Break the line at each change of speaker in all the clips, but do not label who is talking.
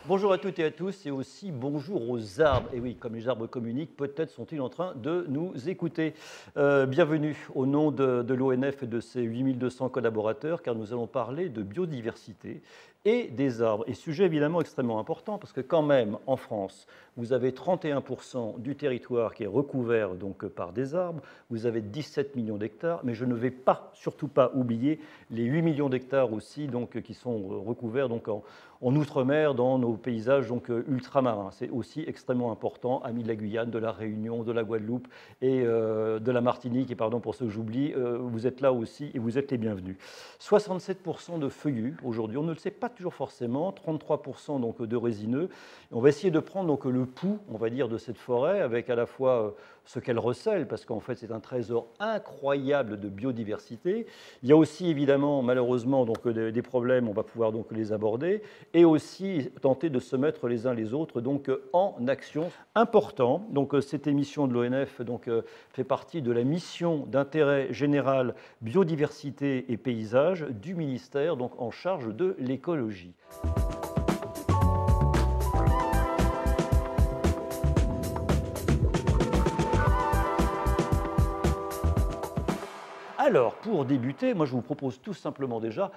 Bonjour à toutes et à tous et aussi bonjour aux arbres. Et oui, comme les arbres communiquent, peut-être sont-ils en train de nous écouter. Bienvenue au nom de l'ONF et de ses 8200 collaborateurs, car nous allons parler de biodiversité et des arbres. Et sujet évidemment extrêmement important, parce que quand même, en France, vous avez 31% du territoire qui est recouvert donc par des arbres, vous avez 17 millions d'hectares, mais je ne vais pas, surtout pas oublier les 8 millions d'hectares aussi donc, qui sont recouverts donc, en outre-mer, dans nos paysages donc, ultramarins. C'est aussi extrêmement important, amis de la Guyane, de la Réunion, de la Guadeloupe et de la Martinique, et pardon pour ceux que j'oublie, vous êtes là aussi et vous êtes les bienvenus. 67% de feuillus aujourd'hui, on ne le sait pas toujours forcément, 33% donc, de résineux. On va essayer de prendre donc, le pouls, on va dire, de cette forêt, avec à la fois ce qu'elle recèle, parce qu'en fait c'est un trésor incroyable de biodiversité. Il y a aussi évidemment, malheureusement, donc, des problèmes, on va pouvoir donc les aborder, et aussi tenter de se mettre les uns les autres donc, en action. Important, donc, cette émission de l'ONF donc, fait partie de la mission d'intérêt général biodiversité et paysage du ministère donc, en charge de l'écologie. Alors, pour débuter, moi je vous propose tout simplement déjà,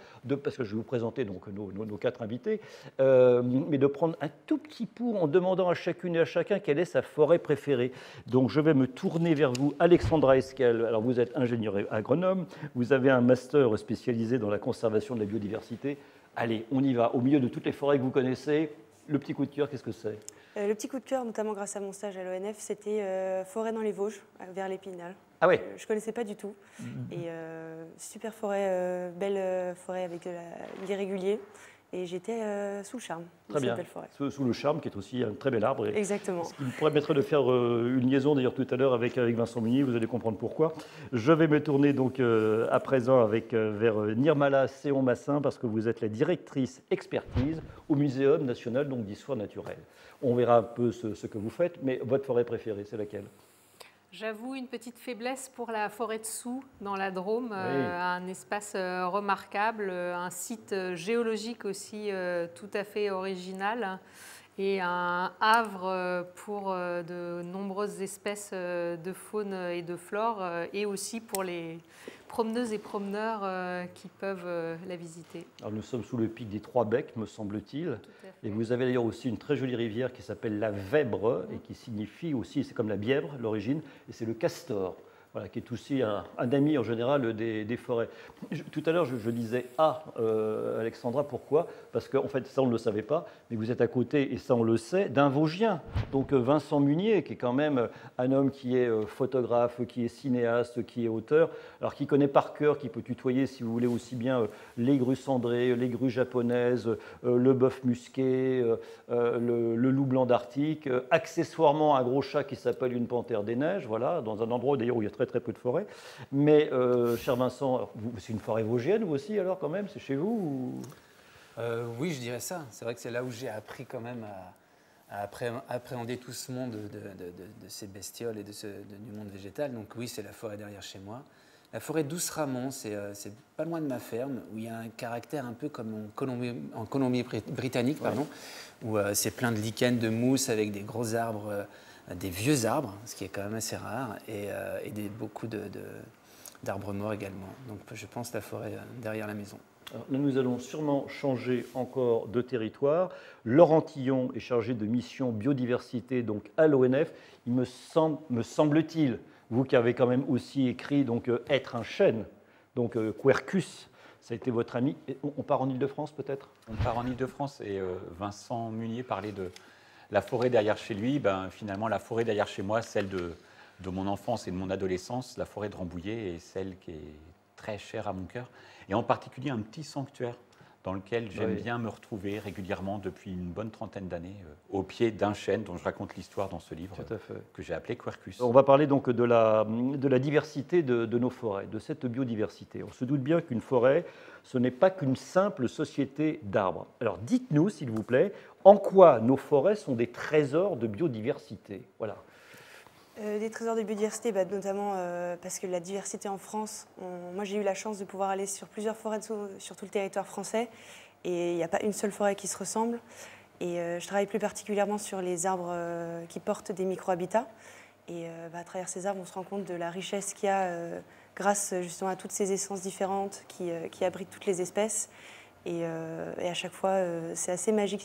parce que je vais vous présenter donc nos quatre invités, mais de prendre un tout petit pouls en demandant à chacune et à chacun quelle est sa forêt préférée. Donc je vais me tourner vers vous, Alexandra Esquel. Alors vous êtes ingénieure agronome, vous avez un master spécialisé dans la conservation de la biodiversité. Allez, on y va, au milieu de toutes les forêts que vous connaissez, le petit coup de cœur, qu'est-ce que c'est?
Le petit coup de cœur, notamment grâce à mon stage à l'ONF, c'était forêt dans les Vosges, vers l'Épinal.
Ah ouais.
Je ne connaissais pas du tout. Et super forêt, belle forêt avec des réguliers. Et j'étais sous le charme de
Très
cette
bien,
belle forêt.
sous le charme, qui est aussi un très bel arbre.
Exactement.
Ce qui me permettrait de faire une liaison d'ailleurs tout à l'heure avec Vincent Munier, vous allez comprendre pourquoi. Je vais me tourner donc à présent vers Nirmala Séon-Massin, parce que vous êtes la directrice expertise au Muséum national d'histoire naturelle. On verra un peu ce que vous faites, mais votre forêt préférée, c'est laquelle?
J'avoue une petite faiblesse pour la forêt de Soux dans la Drôme,
Oui.
un espace remarquable, un site géologique aussi tout à fait original et un havre pour de nombreuses espèces de faune et de flore et aussi pour les promeneuses et promeneurs qui peuvent la visiter.
Alors nous sommes sous le pic des Trois Becs, me semble-t-il. Et vous avez d'ailleurs aussi une très jolie rivière qui s'appelle la Vèbre et qui signifie aussi, c'est comme la Bièvre, l'origine, et c'est le castor. Voilà, qui est aussi un ami en général des forêts. Tout à l'heure, je disais Alexandra, pourquoi? Parce qu'en fait, ça on ne le savait pas, mais vous êtes à côté, et ça on le sait, d'un Vosgien. Donc Vincent Munier, qui est quand même un homme qui est photographe, qui est cinéaste, qui est auteur, alors qui connaît par cœur, qui peut tutoyer, si vous voulez, aussi bien les grues cendrées, les grues japonaises, le bœuf musqué, le loup blanc d'Arctique, accessoirement un gros chat qui s'appelle une panthère des neiges, voilà, dans un endroit d'ailleurs où il y a très peu de forêt. Mais, cher Vincent, c'est une forêt vosgienne, vous aussi, alors, quand même? C'est chez vous ou...
Oui, je dirais ça. C'est vrai que c'est là où j'ai appris quand même à appréhender tout ce monde de ces bestioles et du monde végétal. Donc oui, c'est la forêt derrière chez moi. La forêt d'Ousramont, c'est pas loin de ma ferme, où il y a un caractère un peu comme en Colombie-Britannique, pardon, où c'est plein de lichens, de mousse, avec des gros arbres, des vieux arbres, ce qui est quand même assez rare, et beaucoup d'arbres morts également. Donc je pense la forêt derrière la maison.
Alors, nous allons sûrement changer encore de territoire. Laurent Tillon est chargé de mission biodiversité donc à l'ONF. Il me semble-t-il, vous qui avez quand même aussi écrit donc Être un chêne, donc Quercus, ça a été votre ami. On part en Ile-de-France peut-être?
On part en Ile-de-France et Vincent Munier parlait de la forêt derrière chez lui. Ben, finalement, la forêt derrière chez moi, celle de mon enfance et de mon adolescence, la forêt de Rambouillet est celle qui est très chère à mon cœur. Et en particulier un petit sanctuaire dans lequel j'aime bien me retrouver régulièrement depuis une bonne trentaine d'années, au pied d'un chêne dont je raconte l'histoire dans ce livre que j'ai appelé Quercus.
On va parler donc de la diversité de nos forêts, de cette biodiversité. On se doute bien qu'une forêt, ce n'est pas qu'une simple société d'arbres. Alors dites-nous, s'il vous plaît, en quoi nos forêts sont des trésors de biodiversité? Voilà.
Des trésors de biodiversité, notamment parce que la diversité en France, moi j'ai eu la chance de pouvoir aller sur plusieurs forêts sur tout le territoire français et il n'y a pas une seule forêt qui se ressemble. Et je travaille plus particulièrement sur les arbres qui portent des micro-habitats. Et à travers ces arbres, on se rend compte de la richesse qu'il y a grâce justement à toutes ces essences différentes qui abritent toutes les espèces. Et à chaque fois, c'est assez magique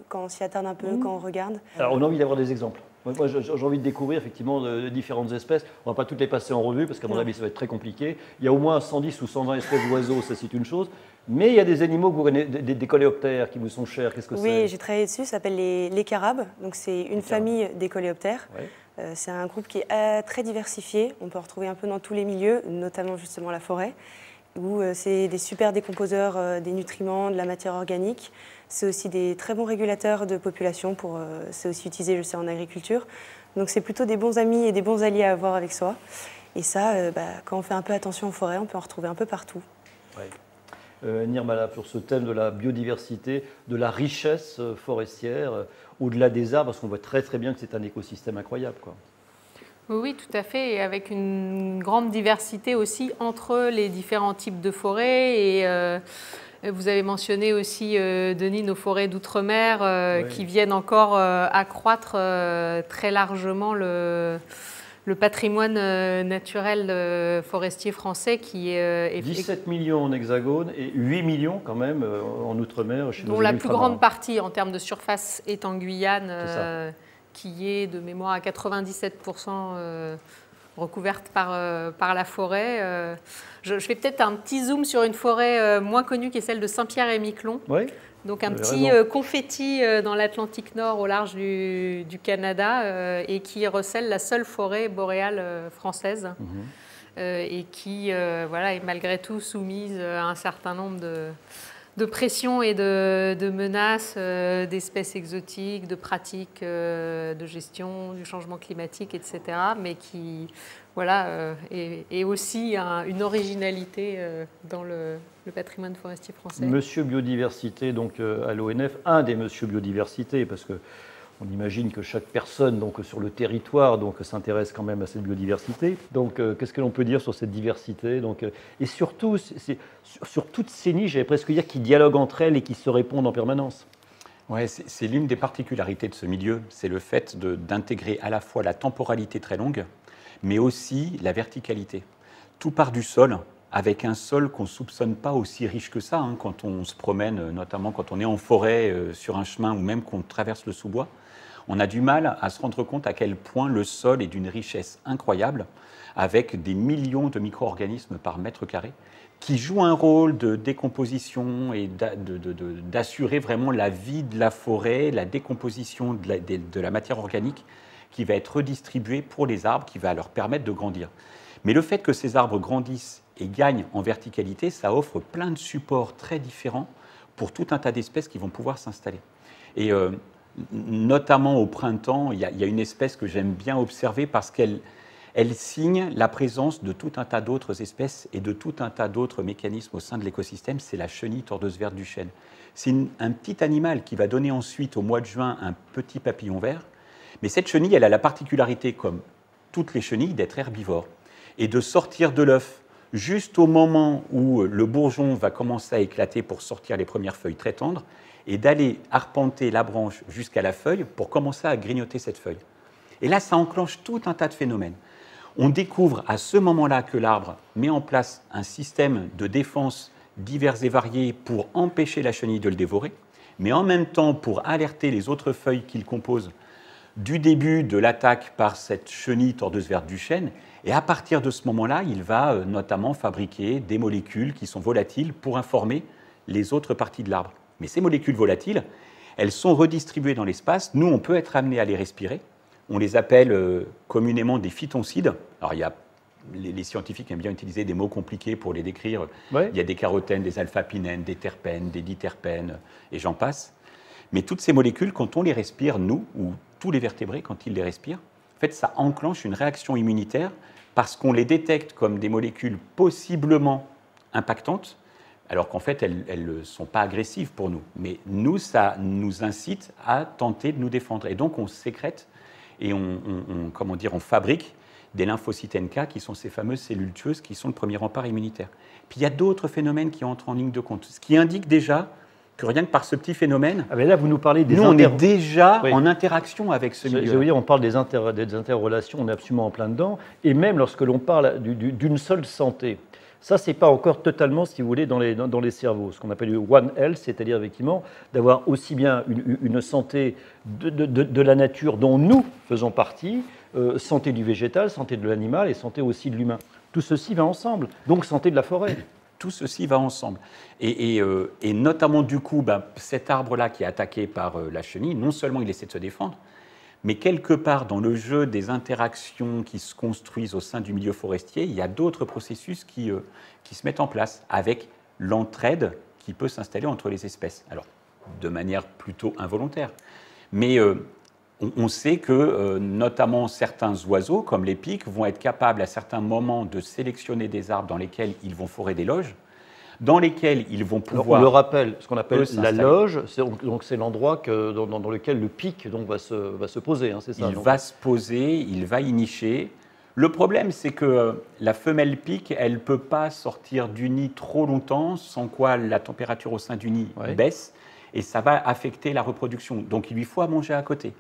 quand on s'y attarde un peu, quand on regarde.
Alors, on a envie d'avoir des exemples. Moi, j'ai envie de découvrir effectivement de différentes espèces. On ne va pas toutes les passer en revue parce qu'à mon avis, ça va être très compliqué. Il y a au moins 110 ou 120 espèces d'oiseaux, ça c'est une chose. Mais il y a des animaux que vous connaissez, des coléoptères qui vous sont chers. Qu'est-ce que c'est?
Oui, j'ai travaillé dessus. Ça s'appelle les carabes. Donc, c'est une famille des coléoptères. Ouais. C'est un groupe qui est très diversifié. On peut en retrouver un peu dans tous les milieux, notamment justement la forêt, où c'est des super décomposeurs des nutriments, de la matière organique. C'est aussi des très bons régulateurs de population. C'est aussi utilisé, je sais, en agriculture. Donc c'est plutôt des bons amis et des bons alliés à avoir avec soi. Et ça, quand on fait un peu attention en forêt, on peut en retrouver un peu partout.
Ouais. Nirmala, pour ce thème de la biodiversité, de la richesse forestière, au-delà des arbres, parce qu'on voit très très bien que c'est un écosystème incroyable, quoi.
Oui, tout à fait, et avec une grande diversité aussi entre les différents types de forêts. Et vous avez mentionné aussi, Denis, nos forêts d'outre-mer qui viennent encore accroître très largement le patrimoine naturel forestier français qui est
17 millions en hexagone et 8 millions quand même en outre-mer.
Dont la plus grande partie en termes de surface est en Guyane. Qui est de mémoire à 97% recouverte par la forêt. Je fais peut-être un petit zoom sur une forêt moins connue qui est celle de Saint-Pierre-et-Miquelon.
Oui.
Donc un petit confetti dans l'Atlantique Nord au large du Canada et qui recèle la seule forêt boréale française et qui est malgré tout soumise à un certain nombre de pressions et de menaces d'espèces exotiques, de pratiques de gestion du changement climatique, etc. Mais qui est aussi une originalité dans le patrimoine forestier français.
Monsieur Biodiversité, donc à l'ONF, un des Monsieur Biodiversité, parce que on imagine que chaque personne donc, sur le territoire s'intéresse quand même à cette biodiversité. Donc, qu'est-ce que l'on peut dire sur cette diversité et surtout, sur toutes ces niches, j'allais presque dire, qui dialoguent entre elles et qui se répondent en permanence.
Ouais, c'est l'une des particularités de ce milieu, c'est le fait d'intégrer à la fois la temporalité très longue, mais aussi la verticalité. Tout part du sol, avec un sol qu'on ne soupçonne pas aussi riche que ça, quand on se promène, notamment quand on est en forêt, sur un chemin ou même qu'on traverse le sous-bois. On a du mal à se rendre compte à quel point le sol est d'une richesse incroyable, avec des millions de micro-organismes par mètre carré, qui jouent un rôle de décomposition et d'assurer vraiment la vie de la forêt, la décomposition de la matière organique qui va être redistribuée pour les arbres, qui va leur permettre de grandir. Mais le fait que ces arbres grandissent et gagnent en verticalité, ça offre plein de supports très différents pour tout un tas d'espèces qui vont pouvoir s'installer. Et notamment au printemps, il y a une espèce que j'aime bien observer parce qu'elle signe la présence de tout un tas d'autres espèces et de tout un tas d'autres mécanismes au sein de l'écosystème, c'est la chenille tordeuse verte du chêne. C'est un petit animal qui va donner ensuite au mois de juin un petit papillon vert, mais cette chenille, elle a la particularité, comme toutes les chenilles, d'être herbivore et de sortir de l'œuf juste au moment où le bourgeon va commencer à éclater pour sortir les premières feuilles très tendres, et d'aller arpenter la branche jusqu'à la feuille pour commencer à grignoter cette feuille. Et là, ça enclenche tout un tas de phénomènes. On découvre à ce moment-là que l'arbre met en place un système de défense divers et variés pour empêcher la chenille de le dévorer, mais en même temps pour alerter les autres feuilles qu'il compose du début de l'attaque par cette chenille tordeuse verte du chêne. Et à partir de ce moment-là, il va notamment fabriquer des molécules qui sont volatiles pour informer les autres parties de l'arbre. Mais ces molécules volatiles, elles sont redistribuées dans l'espace. Nous, on peut être amené à les respirer. On les appelle communément des phytoncides. Alors, les scientifiques aiment bien utiliser des mots compliqués pour les décrire. Ouais. Il y a des carotènes, des alpha-pinènes, des terpènes, des diterpènes, et j'en passe. Mais toutes ces molécules, quand on les respire, nous, ou tous les vertébrés, quand ils les respirent, en fait, ça enclenche une réaction immunitaire parce qu'on les détecte comme des molécules possiblement impactantes, alors qu'en fait, elles ne sont pas agressives pour nous. Mais nous, ça nous incite à tenter de nous défendre. Et donc, on sécrète et on fabrique des lymphocytes NK, qui sont ces fameuses cellules tueuses qui sont le premier rempart immunitaire. Puis il y a d'autres phénomènes qui entrent en ligne de compte, ce qui indique déjà que rien que par ce petit phénomène,
Ah, mais là, vous nous parlez des
nous, on est déjà en interaction avec ce milieu.
Je veux dire, on parle des interrelations, on est absolument en plein dedans. Et même lorsque l'on parle d'une seule santé, ça, ce n'est pas encore totalement, si vous voulez, dans les cerveaux. Ce qu'on appelle le One Health, c'est-à-dire effectivement d'avoir aussi bien une santé de la nature dont nous faisons partie, santé du végétal, santé de l'animal et santé aussi de l'humain. Tout ceci va ensemble. Donc santé de la forêt.
Tout ceci va ensemble. Et notamment, du coup, cet arbre-là qui est attaqué par la chenille, non seulement il essaie de se défendre, mais quelque part dans le jeu des interactions qui se construisent au sein du milieu forestier, il y a d'autres processus qui se mettent en place avec l'entraide qui peut s'installer entre les espèces. Alors, de manière plutôt involontaire. Mais on sait que notamment certains oiseaux, comme les pics, vont être capables à certains moments de sélectionner des arbres dans lesquels ils vont forer des loges, dans lesquels ils vont pouvoir...
On le rappelle, ce qu'on appelle la loge, c'est l'endroit dans lequel le pic donc, va se poser, hein, c'est ça?
Il va se poser, il va y nicher. Le problème, c'est que la femelle pic, elle ne peut pas sortir du nid trop longtemps, sans quoi la température au sein du nid baisse, et ça va affecter la reproduction. Donc il lui faut à manger à côté.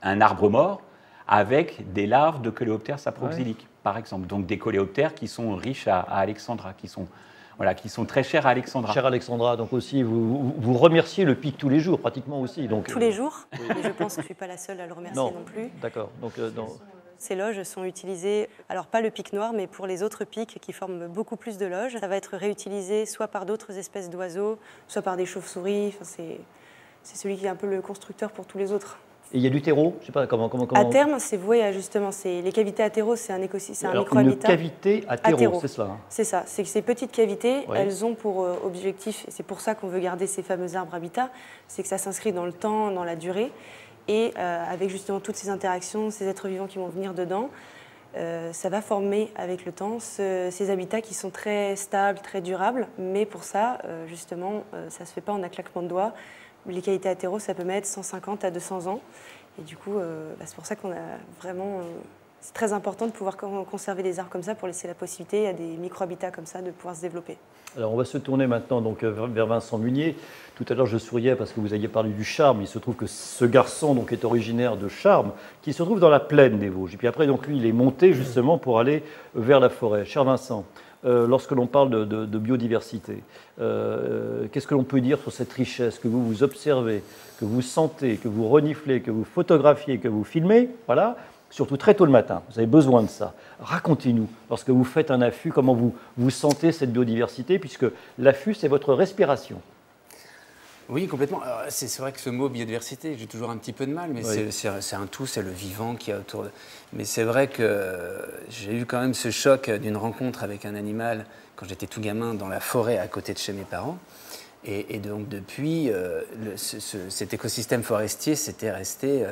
Un arbre mort avec des larves de coléoptères saproxyliques, par exemple. Donc des coléoptères qui sont riches à Alexandra, qui sont très chers à Alexandra.
Cher Alexandra, donc aussi, vous remerciez le pic tous les jours, pratiquement aussi. Donc,
tous les jours, et je pense que je ne suis pas la seule à le remercier non plus.
D'accord. Donc,
ces loges sont utilisées, alors pas le pic noir, mais pour les autres pics qui forment beaucoup plus de loges. Ça va être réutilisé soit par d'autres espèces d'oiseaux, soit par des chauves-souris. Enfin, c'est celui qui est un peu le constructeur pour tous les autres.
Et il y a du terreau, je sais pas comment.
À terme, c'est voué à justement, les cavités athéro, c'est un écosystème, c'est un microhabitat.
Une cavité athéro, c'est cela. Hein.
C'est ça. C'est que ces petites cavités, elles ont pour objectif, et c'est pour ça qu'on veut garder ces fameux arbres habitats, c'est que ça s'inscrit dans le temps, dans la durée, et avec justement toutes ces interactions, ces êtres vivants qui vont venir dedans, ça va former avec le temps ces habitats qui sont très stables, très durables. Mais pour ça, justement, ça se fait pas en un claquement de doigts. Les cavités athéro, ça peut mettre 150 à 200 ans. Et du coup, c'est pour ça qu'on a vraiment... c'est très important de pouvoir conserver des arbres comme ça pour laisser la possibilité à des micro-habitats comme ça de pouvoir se développer.
Alors on va se tourner maintenant donc, vers Vincent Munier. Tout à l'heure, je souriais parce que vous aviez parlé du Charme. Il se trouve que ce garçon donc, est originaire de Charme, qui se trouve dans la plaine des Vosges. Et puis après, donc, lui, il est monté justement pour aller vers la forêt. Cher Vincent, lorsque l'on parle de biodiversité, qu'est-ce que l'on peut dire sur cette richesse que vous observez, que vous sentez, que vous reniflez, que vous photographiez, que vous filmez, voilà, surtout très tôt le matin, vous avez besoin de ça. Racontez-nous, lorsque vous faites un affût, comment vous sentez cette biodiversité, puisque l'affût, c'est votre respiration.
Oui, complètement. C'est vrai que ce mot biodiversité, j'ai toujours un petit peu de mal, mais
oui.
c'est un tout, c'est le vivant qui est autour de... Mais c'est vrai que j'ai eu quand même ce choc d'une rencontre avec un animal quand j'étais tout gamin dans la forêt à côté de chez mes parents. Et donc depuis, cet écosystème forestier, c'était resté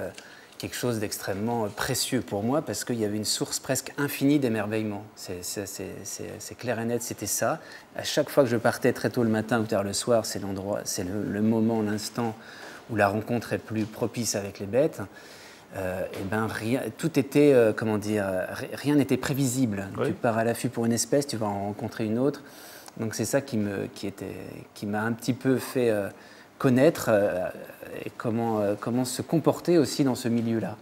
quelque chose d'extrêmement précieux pour moi parce qu'il y avait une source presque infinie d'émerveillement. C'est clair et net, c'était ça. À chaque fois que je partais très tôt le matin ou tard le soir, c'est l'endroit, c'est le moment, l'instant où la rencontre est plus propice avec les bêtes. Et ben rien, tout était, rien n'était prévisible. Oui. Tu pars à l'affût pour une espèce, tu vas en rencontrer une autre. Donc c'est ça qui m'a un petit peu fait connaître et comment se comporter aussi dans ce milieu-là.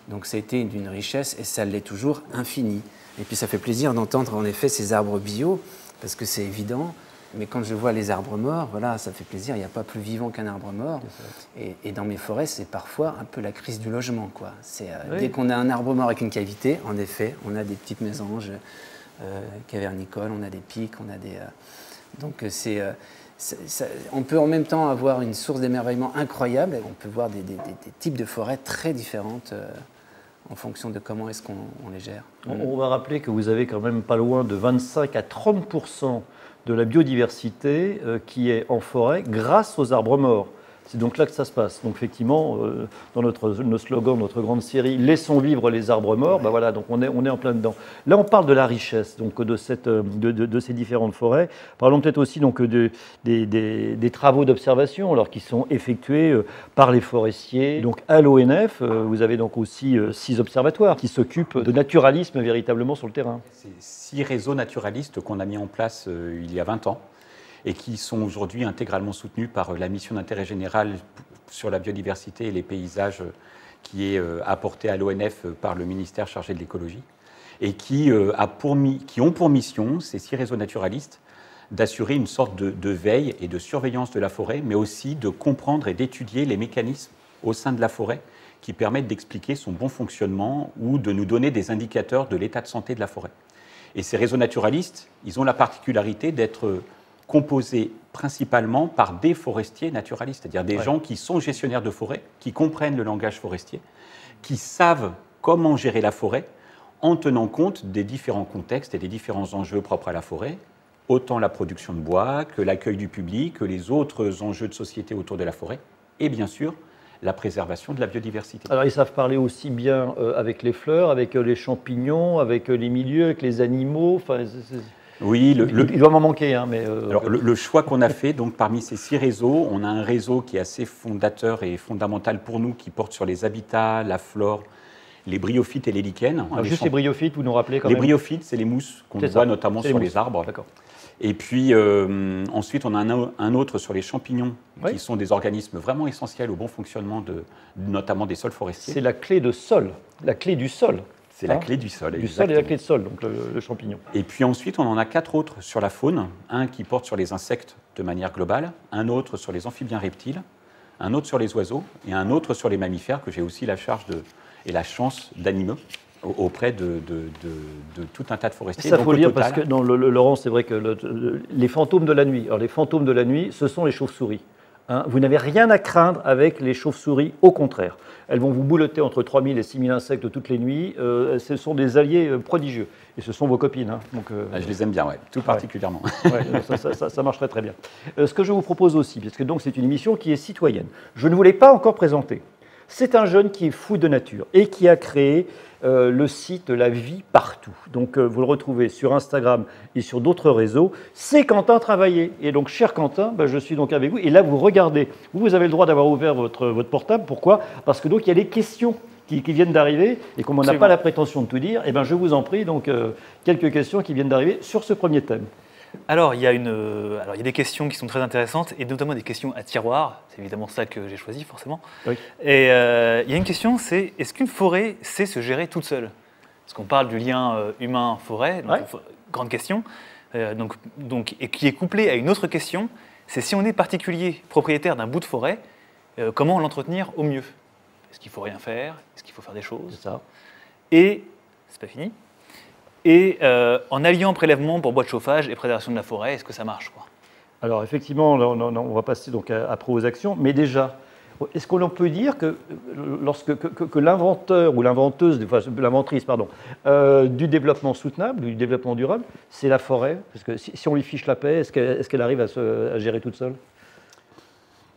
Donc ça a été d'une richesse et ça l'est toujours infinie. Et puis ça fait plaisir d'entendre en effet ces arbres bio parce que c'est évident. Mais quand je vois les arbres morts, voilà, ça fait plaisir. Il n'y a pas plus vivant qu'un arbre mort. Et dans mes forêts, c'est parfois un peu la crise du logement, quoi. Oui. Dès qu'on a un arbre mort avec une cavité, en effet, on a des petites mésanges cavernicoles, on a des pics, on a des... donc on peut en même temps avoir une source d'émerveillement incroyable. On peut voir des types de forêts très différentes en fonction de comment est-ce qu'on les gère.
On va rappeler que vous avez quand même pas loin de 25 à 30% de la biodiversité qui est en forêt grâce aux arbres morts. C'est donc là que ça se passe. Donc effectivement, dans notre slogan, notre grande série, laissons vivre les arbres morts, ben voilà, donc on est en plein dedans. Là, on parle de la richesse donc de ces différentes forêts. Parlons peut-être aussi donc des travaux d'observation, alors qui sont effectués par les forestiers. Donc à l'ONF, vous avez donc aussi 6 observatoires qui s'occupent de naturalisme véritablement sur le terrain.
C'est 6 réseaux naturalistes qu'on a mis en place il y a 20 ans. et qui sont aujourd'hui intégralement soutenus par la mission d'intérêt général sur la biodiversité et les paysages qui est apportée à l'ONF par le ministère chargé de l'écologie, et qui ont pour mission, ces 6 réseaux naturalistes, d'assurer une sorte de veille et de surveillance de la forêt, mais aussi de comprendre et d'étudier les mécanismes au sein de la forêt qui permettent d'expliquer son bon fonctionnement ou de nous donner des indicateurs de l'état de santé de la forêt. Et ces réseaux naturalistes, ils ont la particularité d'être composés principalement par des forestiers naturalistes, c'est-à-dire des gens qui sont gestionnaires de forêt, qui comprennent le langage forestier, qui savent comment gérer la forêt en tenant compte des différents contextes et des différents enjeux propres à la forêt, autant la production de bois que l'accueil du public, que les autres enjeux de société autour de la forêt, et bien sûr la préservation de la biodiversité.
Alors ils savent parler aussi bien avec les fleurs, avec les champignons, avec les milieux, avec les animaux. Enfin,
oui,
il doit m'en manquer. Hein, mais
alors, le choix qu'on a fait, donc parmi ces 6 réseaux, on a un réseau qui est assez fondateur et fondamental pour nous, qui porte sur les habitats, la flore, les bryophytes et les lichens.
Alors, juste les bryophytes, vous nous rappelez quand même.
Les bryophytes, c'est les mousses qu'on voit notamment sur les arbres.
D'accord.
Et puis ensuite, on a un autre sur les champignons, qui sont des organismes vraiment essentiels au bon fonctionnement notamment des sols forestiers.
C'est la clé de sol, la clé du sol.
C'est la clé du sol.
Du sol et la clé de sol, donc le champignon.
Et puis ensuite, on en a 4 autres sur la faune. Un qui porte sur les insectes de manière globale, un autre sur les amphibiens reptiles, un autre sur les oiseaux et un autre sur les mammifères, que j'ai aussi la charge et la chance d'animer auprès de tout un tas de forestiers.
Ça, il faut le dire, parce que, non, Laurent, c'est vrai que les fantômes de la nuit, alors les fantômes de la nuit, ce sont les chauves-souris. Hein, vous n'avez rien à craindre avec les chauves-souris, au contraire. Elles vont vous boulotter entre 3000 et 6000 insectes toutes les nuits. Ce sont des alliés prodigieux. Et ce sont vos copines. Hein, donc,
je les aime bien, tout particulièrement.
Ça marcherait très bien. Ce que je vous propose aussi, parce que donc c'est une émission qui est citoyenne, je ne vous l'ai pas encore présentée. C'est un jeune qui est fou de nature et qui a créé le site La Vie Partout. Donc vous le retrouvez sur Instagram et sur d'autres réseaux. C'est Quentin Travaillé. Et donc, cher Quentin, je suis donc avec vous. Et là, vous regardez. Vous avez le droit d'avoir ouvert votre portable. Pourquoi ? Parce que donc il y a des questions qui viennent d'arriver. Et comme on n'a pas la prétention de tout dire, je vous en prie, donc quelques questions qui viennent d'arriver sur ce premier thème.
Alors, il y a des questions qui sont très intéressantes, et notamment des questions à tiroir. C'est évidemment ça que j'ai choisi, forcément. Oui. Et il y a une question, c'est est-ce qu'une forêt sait se gérer toute seule ? Parce qu'on parle du lien humain-forêt, grande question, et qui est couplée à une autre question, c'est si on est particulier propriétaire d'un bout de forêt, comment l'entretenir au mieux ? Est-ce qu'il faut rien faire ? Est-ce qu'il faut faire des choses ?
C'est ça.
Et, c'est pas fini. Et en alliant prélèvement pour bois de chauffage et préservation de la forêt, est-ce que ça marche, quoi ? Alors
effectivement, on va passer donc après aux actions, mais déjà, est-ce qu'on peut dire que que l'inventeur ou l'inventeuse, l'inventrice, du développement soutenable, du développement durable, c'est la forêt ? Parce que si on lui fiche la paix, est-ce qu'elle arrive à gérer toute seule ?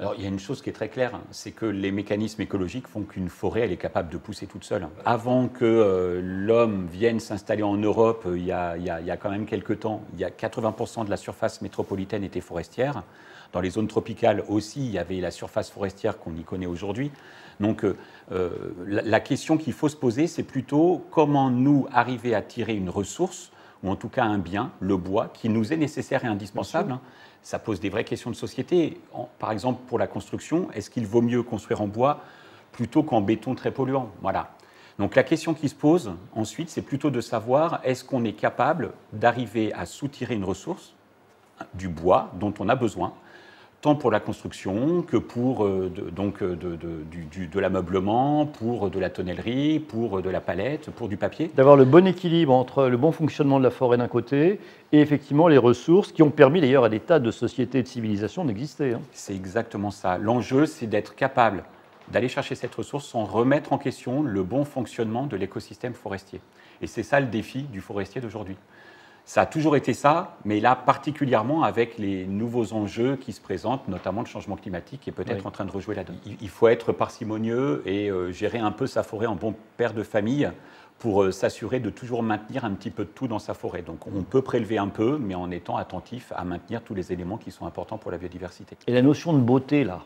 Alors, il y a une chose qui est très claire, c'est que les mécanismes écologiques font qu'une forêt, elle est capable de pousser toute seule. Avant que l'homme vienne s'installer en Europe, il y a quand même quelques temps, 80% de la surface métropolitaine était forestière. Dans les zones tropicales aussi, il y avait la surface forestière qu'on y connaît aujourd'hui. Donc, la question qu'il faut se poser, c'est plutôt comment nous arriver à tirer une ressource, ou en tout cas un bien, le bois, qui nous est nécessaire et indispensable. Ça pose des vraies questions de société. Par exemple, pour la construction, est-ce qu'il vaut mieux construire en bois plutôt qu'en béton très polluant ? Voilà. Donc la question qui se pose ensuite, c'est plutôt de savoir est-ce qu'on est capable d'arriver à soutirer une ressource, du bois dont on a besoin, tant pour la construction que pour de l'ameublement, pour de la tonnellerie, pour de la palette, pour du papier.
D'avoir le bon équilibre entre le bon fonctionnement de la forêt d'un côté et effectivement les ressources qui ont permis d'ailleurs à des tas de sociétés et de civilisations d'exister.
C'est exactement ça. L'enjeu, c'est d'être capable d'aller chercher cette ressource sans remettre en question le bon fonctionnement de l'écosystème forestier. Et c'est ça le défi du forestier d'aujourd'hui. Ça a toujours été ça, mais là particulièrement avec les nouveaux enjeux qui se présentent, notamment le changement climatique qui est peut-être en train de rejouer là-dedans. Il faut être parcimonieux et gérer un peu sa forêt en bon père de famille pour s'assurer de toujours maintenir un petit peu de tout dans sa forêt. Donc on peut prélever un peu, mais en étant attentif à maintenir tous les éléments qui sont importants pour la biodiversité.
Et la notion de beauté, là,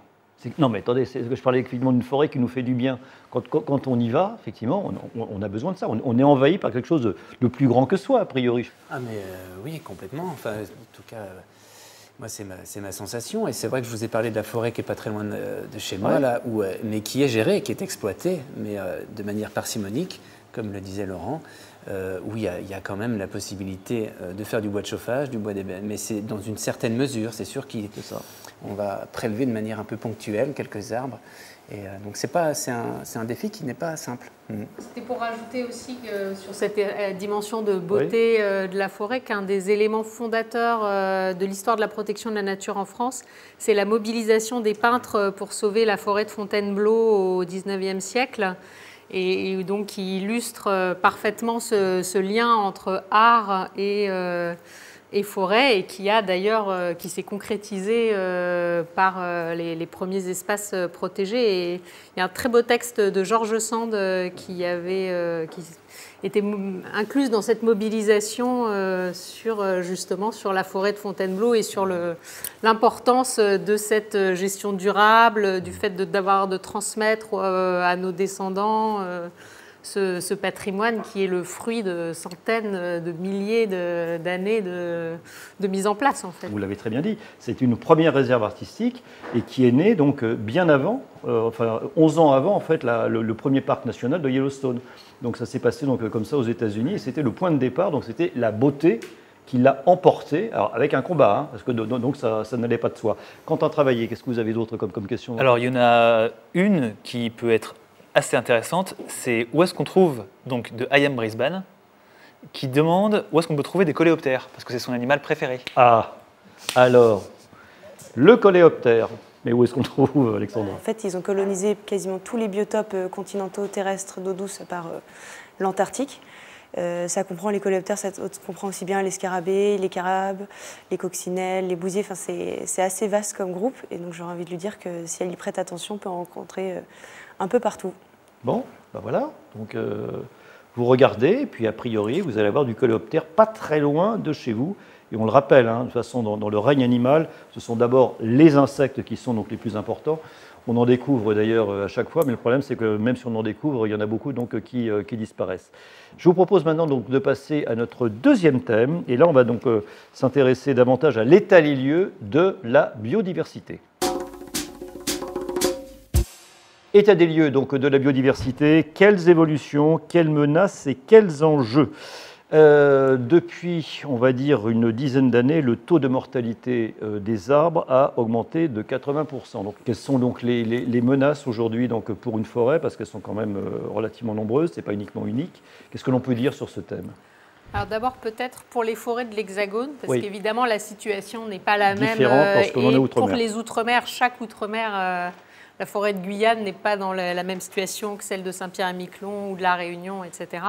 non mais attendez, je parlais effectivement d'une forêt qui nous fait du bien. Quand on y va, effectivement, on a besoin de ça. On est envahi par quelque chose de plus grand que soi, a priori.
Ah mais oui, complètement. Enfin, en tout cas, Moi, c'est ma sensation. Et c'est vrai que je vous ai parlé de la forêt qui n'est pas très loin de chez moi, là, mais qui est gérée, qui est exploitée, mais de manière parcimonique, comme le disait Laurent, où il y a quand même la possibilité de faire du bois de chauffage, du bois d'ébène, mais c'est dans une certaine mesure. C'est sûr qu'on va prélever de manière un peu ponctuelle quelques arbres. Et donc c'est un défi qui n'est pas simple.
C'était pour rajouter aussi sur cette dimension de beauté de la forêt qu'un des éléments fondateurs de l'histoire de la protection de la nature en France, c'est la mobilisation des peintres pour sauver la forêt de Fontainebleau au XIXe siècle. Et donc qui illustre parfaitement ce lien entre art et forêt, et qui a d'ailleurs qui s'est concrétisé par les premiers espaces protégés. Et il y a un très beau texte de Georges Sand qui était inclus dans cette mobilisation justement sur la forêt de Fontainebleau et sur l'importance de cette gestion durable, du fait de transmettre à nos descendants ce patrimoine qui est le fruit de centaines de milliers d'années de mise en place, en fait.
Vous l'avez très bien dit, c'est une première réserve artistique et qui est née donc bien avant, 11 ans avant en fait le premier parc national de Yellowstone. Donc ça s'est passé donc comme ça aux États-Unis et c'était le point de départ, donc c'était la beauté qui l'a emporté, alors avec un combat, hein, parce que donc ça n'allait pas de soi. Quentin Travaillé, qu'est-ce que vous avez d'autre comme question?
Alors il y en a une qui peut être assez intéressante, c'est où est-ce qu'on trouve, donc de I Am Brisbane, qui demande où est-ce qu'on peut trouver des coléoptères, parce que c'est son animal préféré.
Ah, alors, le coléoptère, mais où est-ce qu'on trouve, Alexandra?
En fait, ils ont colonisé quasiment tous les biotopes continentaux terrestres d'eau douce à part l'Antarctique. Ça comprend les coléoptères, ça comprend aussi bien les scarabées, les carabes, les coccinelles, les bousiers. Enfin, c'est assez vaste comme groupe, et donc j'aurais envie de lui dire que si elle y prête attention, on peut en rencontrer un peu partout.
Bon, ben voilà, donc vous regardez, et puis a priori, vous allez avoir du coléoptère pas très loin de chez vous. Et on le rappelle, hein, de toute façon, dans le règne animal, ce sont d'abord les insectes qui sont donc les plus importants. On en découvre d'ailleurs à chaque fois, mais le problème c'est que même si on en découvre, il y en a beaucoup donc, qui disparaissent. Je vous propose maintenant donc, de passer à notre deuxième thème, et là on va donc s'intéresser davantage à l'état des lieux de la biodiversité. État des lieux donc, de la biodiversité, quelles évolutions, quelles menaces et quels enjeux? Depuis, on va dire, une dizaine d'années, le taux de mortalité des arbres a augmenté de 80%. Donc, quelles sont donc les menaces aujourd'hui donc, pour une forêt? Parce qu'elles sont quand même relativement nombreuses, ce n'est pas uniquement unique. Qu'est-ce que l'on peut dire sur ce thème?
Alors d'abord peut-être pour les forêts de l'Hexagone, parce
oui.
qu'évidemment la situation n'est pas la même.
Différente parce qu'on en est outre-mer.
Pour les outre-mer, chaque outre-mer, la forêt de Guyane n'est pas dans la même situation que celle de Saint-Pierre-et-Miquelon ou de la Réunion, etc.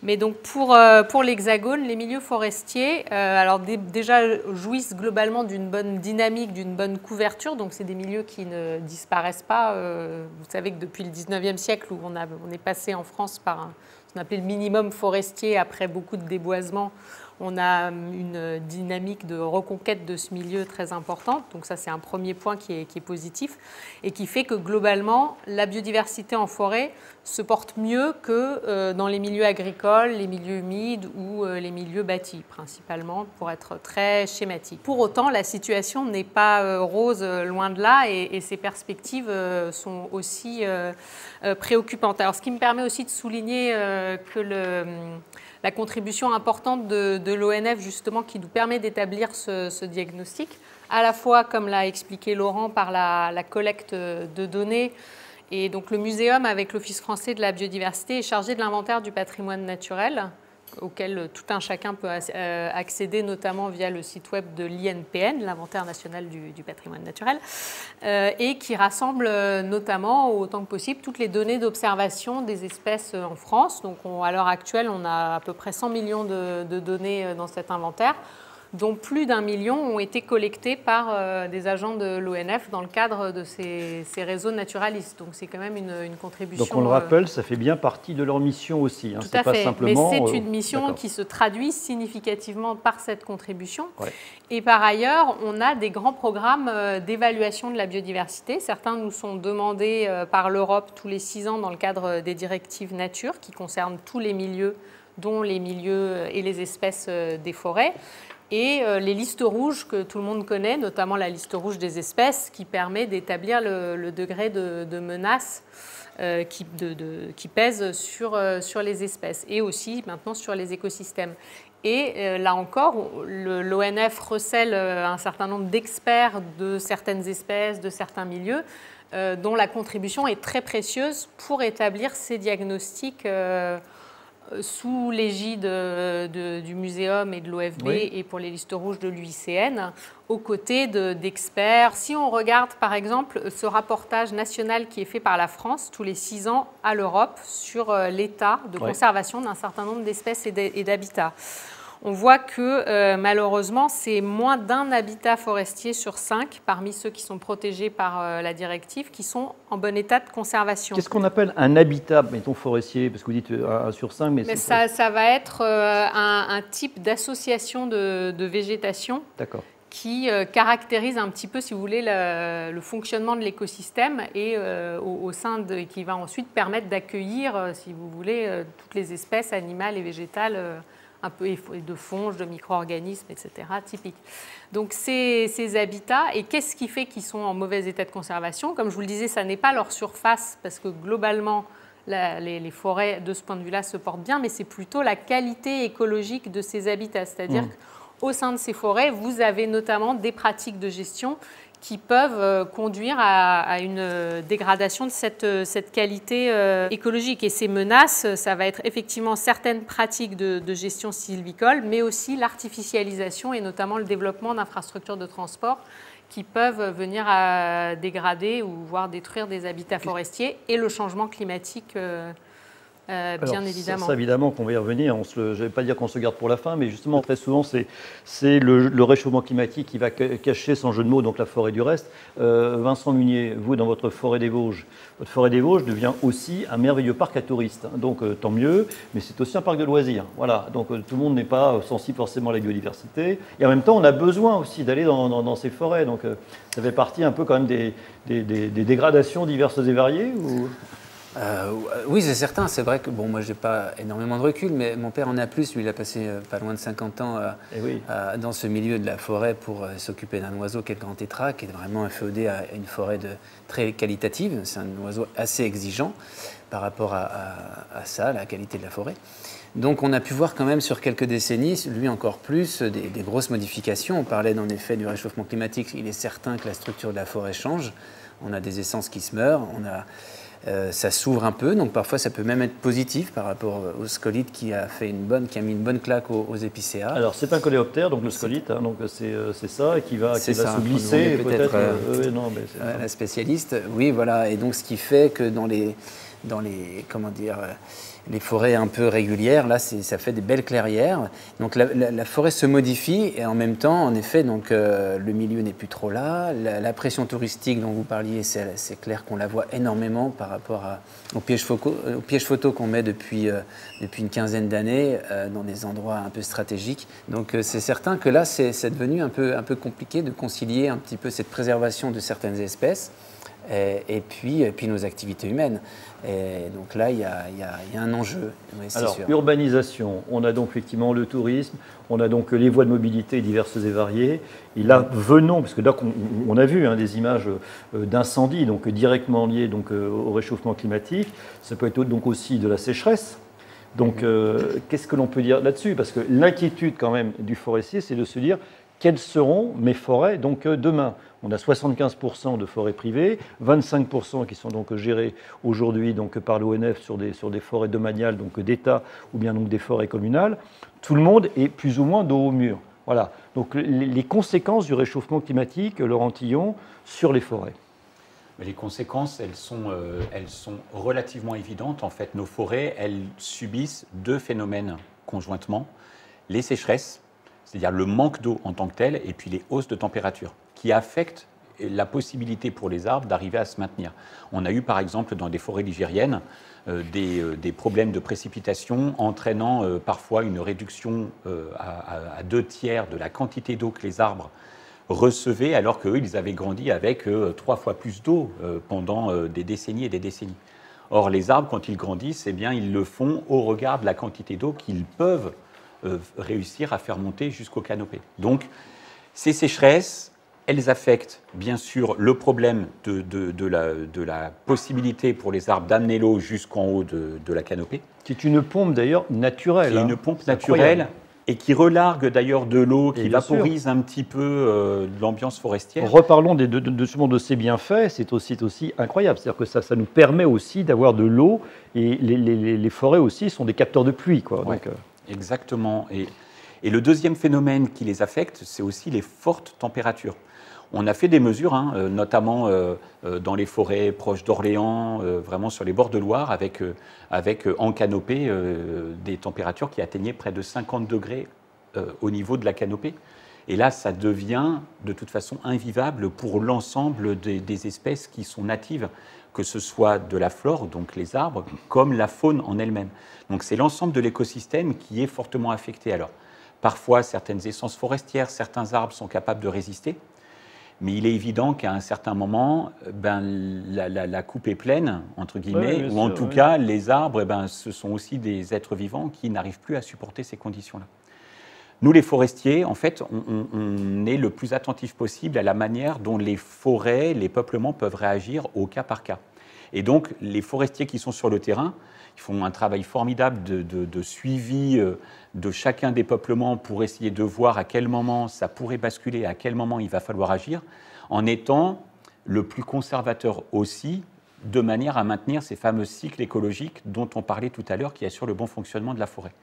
Mais donc pour l'Hexagone, les milieux forestiers, alors déjà jouissent globalement d'une bonne dynamique, d'une bonne couverture. Donc c'est des milieux qui ne disparaissent pas. Vous savez que depuis le 19e siècle, où on est passé en France par ce qu'on appelait le minimum forestier après beaucoup de déboisement, on a une dynamique de reconquête de ce milieu très importante. Donc ça, c'est un premier point qui est positif et qui fait que globalement, la biodiversité en forêt se porte mieux que dans les milieux agricoles, les milieux humides ou les milieux bâtis, principalement, pour être très schématique. Pour autant, la situation n'est pas rose, loin de là, et ces perspectives sont aussi préoccupantes. Alors, ce qui me permet aussi de souligner que la contribution importante de l'ONF, justement, qui nous permet d'établir ce diagnostic, à la fois, comme l'a expliqué Laurent, par la collecte de données. Et donc le muséum, avec l'Office français de la biodiversité, est chargé de l'inventaire du patrimoine naturel, auquel tout un chacun peut accéder, notamment via le site web de l'INPN, l'Inventaire national du patrimoine naturel, et qui rassemble notamment, autant que possible, toutes les données d'observation des espèces en France. Donc à l'heure actuelle, on a à peu près 100 millions de données dans cet inventaire, dont plus d'1 million ont été collectés par des agents de l'ONF dans le cadre de ces réseaux naturalistes. Donc c'est quand même une contribution.
Donc on le rappelle, ça fait bien partie de leur mission aussi. Hein.
Tout à fait,
simplement,
mais c'est une mission qui se traduit significativement par cette contribution.
Ouais.
Et par ailleurs, on a des grands programmes d'évaluation de la biodiversité. Certains nous sont demandés par l'Europe tous les 6 ans dans le cadre des directives nature qui concernent tous les milieux, dont les milieux et les espèces des forêts. et les listes rouges que tout le monde connaît, notamment la liste rouge des espèces, qui permet d'établir le degré de menace qui pèse sur les espèces et aussi maintenant sur les écosystèmes. Et là encore, l'ONF recèle un certain nombre d'experts de certaines espèces, de certains milieux, dont la contribution est très précieuse pour établir ces diagnostics sous l'égide du Muséum et de l'OFB et pour les listes rouges de l'UICN, aux côtés d'experts. Si on regarde par exemple ce rapportage national qui est fait par la France tous les 6 ans à l'Europe sur l'état de conservation d'un certain nombre d'espèces et d'habitats, on voit que malheureusement, c'est moins d'un habitat forestier sur 5 parmi ceux qui sont protégés par la directive qui sont en bon état de conservation.
Qu'est-ce qu'on appelle un habitat, mettons, forestier? Parce que vous dites 1 sur 5, mais
ça va être un type d'association de végétation qui caractérise un petit peu, si vous voulez, le fonctionnement de l'écosystème et au sein qui va ensuite permettre d'accueillir, si vous voulez, toutes les espèces animales et végétales un peu de fonges, de micro-organismes, etc., typiques. Donc ces habitats, et qu'est-ce qui fait qu'ils sont en mauvais état de conservation? Comme je vous le disais, ça n'est pas leur surface, parce que globalement, les forêts, de ce point de vue-là, se portent bien, mais c'est plutôt la qualité écologique de ces habitats. C'est-à-dire qu'au sein de ces forêts, vous avez notamment des pratiques de gestion qui peuvent conduire à une dégradation de cette qualité écologique. Et ces menaces, ça va être effectivement certaines pratiques de gestion sylvicole, mais aussi l'artificialisation et notamment le développement d'infrastructures de transport qui peuvent venir à dégrader ou voire détruire des habitats forestiers et le changement climatique. Bien évidemment.
Ça, évidemment qu'on va y revenir. Je ne vais pas dire qu'on se garde pour la fin, mais justement, très souvent, c'est le réchauffement climatique qui va cacher, sans jeu de mots, donc la forêt du reste. Vincent Munier, vous, dans votre forêt des Vosges, votre forêt des Vosges devient aussi un merveilleux parc à touristes. Donc, tant mieux, mais c'est aussi un parc de loisirs. Voilà. Donc, tout le monde n'est pas sensible forcément à la biodiversité. Et en même temps, on a besoin aussi d'aller dans ces forêts. Donc, ça fait partie un peu quand même des dégradations diverses et variées ou...
Oui, c'est certain. C'est vrai que moi, je n'ai pas énormément de recul, mais mon père en a plus. Lui, il a passé pas loin de 50 ans dans ce milieu de la forêt pour s'occuper d'un oiseau qui est le grand tétras, qui est vraiment inféodé à une forêt très qualitative. C'est un oiseau assez exigeant par rapport à ça, la qualité de la forêt. Donc, on a pu voir quand même sur quelques décennies, lui encore plus, des grosses modifications. On parlait en effet du réchauffement climatique. Il est certain que la structure de la forêt change. On a des essences qui se meurent. Ça s'ouvre un peu, donc parfois ça peut même être positif par rapport au scolite qui a mis une bonne claque aux épicéas.
Alors c'est un coléoptère, donc le scolite, donc c'est ça, et qui va se glisser peut-être.
La spécialiste, oui, voilà, et donc ce qui fait que dans les les forêts un peu régulières, là, ça fait des belles clairières. Donc la forêt se modifie et en même temps, en effet, donc, le milieu n'est plus trop là. La pression touristique dont vous parliez, c'est clair qu'on la voit énormément par rapport aux pièges photos qu'on met depuis une quinzaine d'années dans des endroits un peu stratégiques. Donc c'est certain que là, c'est devenu un peu compliqué de concilier un petit peu cette préservation de certaines espèces et puis nos activités humaines. Et donc là, il y a un enjeu. Oui,
alors,
sûr.
Urbanisation, on a donc effectivement le tourisme, on a donc les voies de mobilité diverses et variées. Et là, venons, parce que là, on a vu des images d'incendies, donc directement liées donc, au réchauffement climatique. Ça peut être donc aussi de la sécheresse. Donc, qu'est-ce que l'on peut dire là-dessus? Parce que l'inquiétude quand même du forestier, c'est de se dire quelles seront mes forêts donc demain. On a 75% de forêts privées, 25% qui sont donc gérées aujourd'hui donc par l'ONF sur des forêts domaniales donc d'État ou bien donc des forêts communales. Tout le monde est plus ou moins dos au mur. Voilà. Donc les conséquences du réchauffement climatique, Laurent Tillon, sur les forêts.
Mais les conséquences, elles sont relativement évidentes. En fait, nos forêts, elles subissent deux phénomènes conjointement. Les sécheresses, c'est-à-dire le manque d'eau en tant que tel, et puis les hausses de température, qui affectent la possibilité pour les arbres d'arriver à se maintenir. On a eu par exemple dans des forêts ligériennes des problèmes de précipitation entraînant parfois une réduction à 2/3 de la quantité d'eau que les arbres recevaient, alors qu'eux, ils avaient grandi avec 3 fois plus d'eau pendant des décennies et des décennies. Or, les arbres, quand ils grandissent, eh bien, ils le font au regard de la quantité d'eau qu'ils peuvent réussir à faire monter jusqu'au canopé. Donc, ces sécheresses, elles affectent bien sûr le problème de la possibilité pour les arbres d'amener l'eau jusqu'en haut de la canopée.
C'est une pompe d'ailleurs naturelle.
C'est une pompe naturelle et qui relargue d'ailleurs de l'eau, qui vaporise un petit peu l'ambiance forestière.
Reparlons de ces bienfaits, c'est aussi incroyable. C'est-à-dire que ça nous permet aussi d'avoir de l'eau et les forêts aussi sont des capteurs de pluie, quoi.
Ouais,
donc,
exactement. Et le deuxième phénomène qui les affecte, c'est aussi les fortes températures. On a fait des mesures, notamment dans les forêts proches d'Orléans, vraiment sur les bords de Loire, avec en canopée des températures qui atteignaient près de 50 degrés au niveau de la canopée. Et là, ça devient de toute façon invivable pour l'ensemble des espèces qui sont natives, que ce soit de la flore, donc les arbres, comme la faune en elle-même. Donc c'est l'ensemble de l'écosystème qui est fortement affecté. Alors, parfois, certaines essences forestières, certains arbres sont capables de résister. Mais il est évident qu'à un certain moment, la coupe est pleine, entre guillemets, ou en tout cas, les arbres, ce sont aussi des êtres vivants qui n'arrivent plus à supporter ces conditions-là. Nous, les forestiers, en fait, on est le plus attentif possible à la manière dont les forêts, les peuplements peuvent réagir au cas par cas. Et donc, les forestiers qui sont sur le terrain, ils font un travail formidable de suivi de chacun des peuplements pour essayer de voir à quel moment ça pourrait basculer, à quel moment il va falloir agir, en étant le plus conservateur aussi, de manière à maintenir ces fameux cycles écologiques dont on parlait tout à l'heure, qui assurent le bon fonctionnement de la forêt.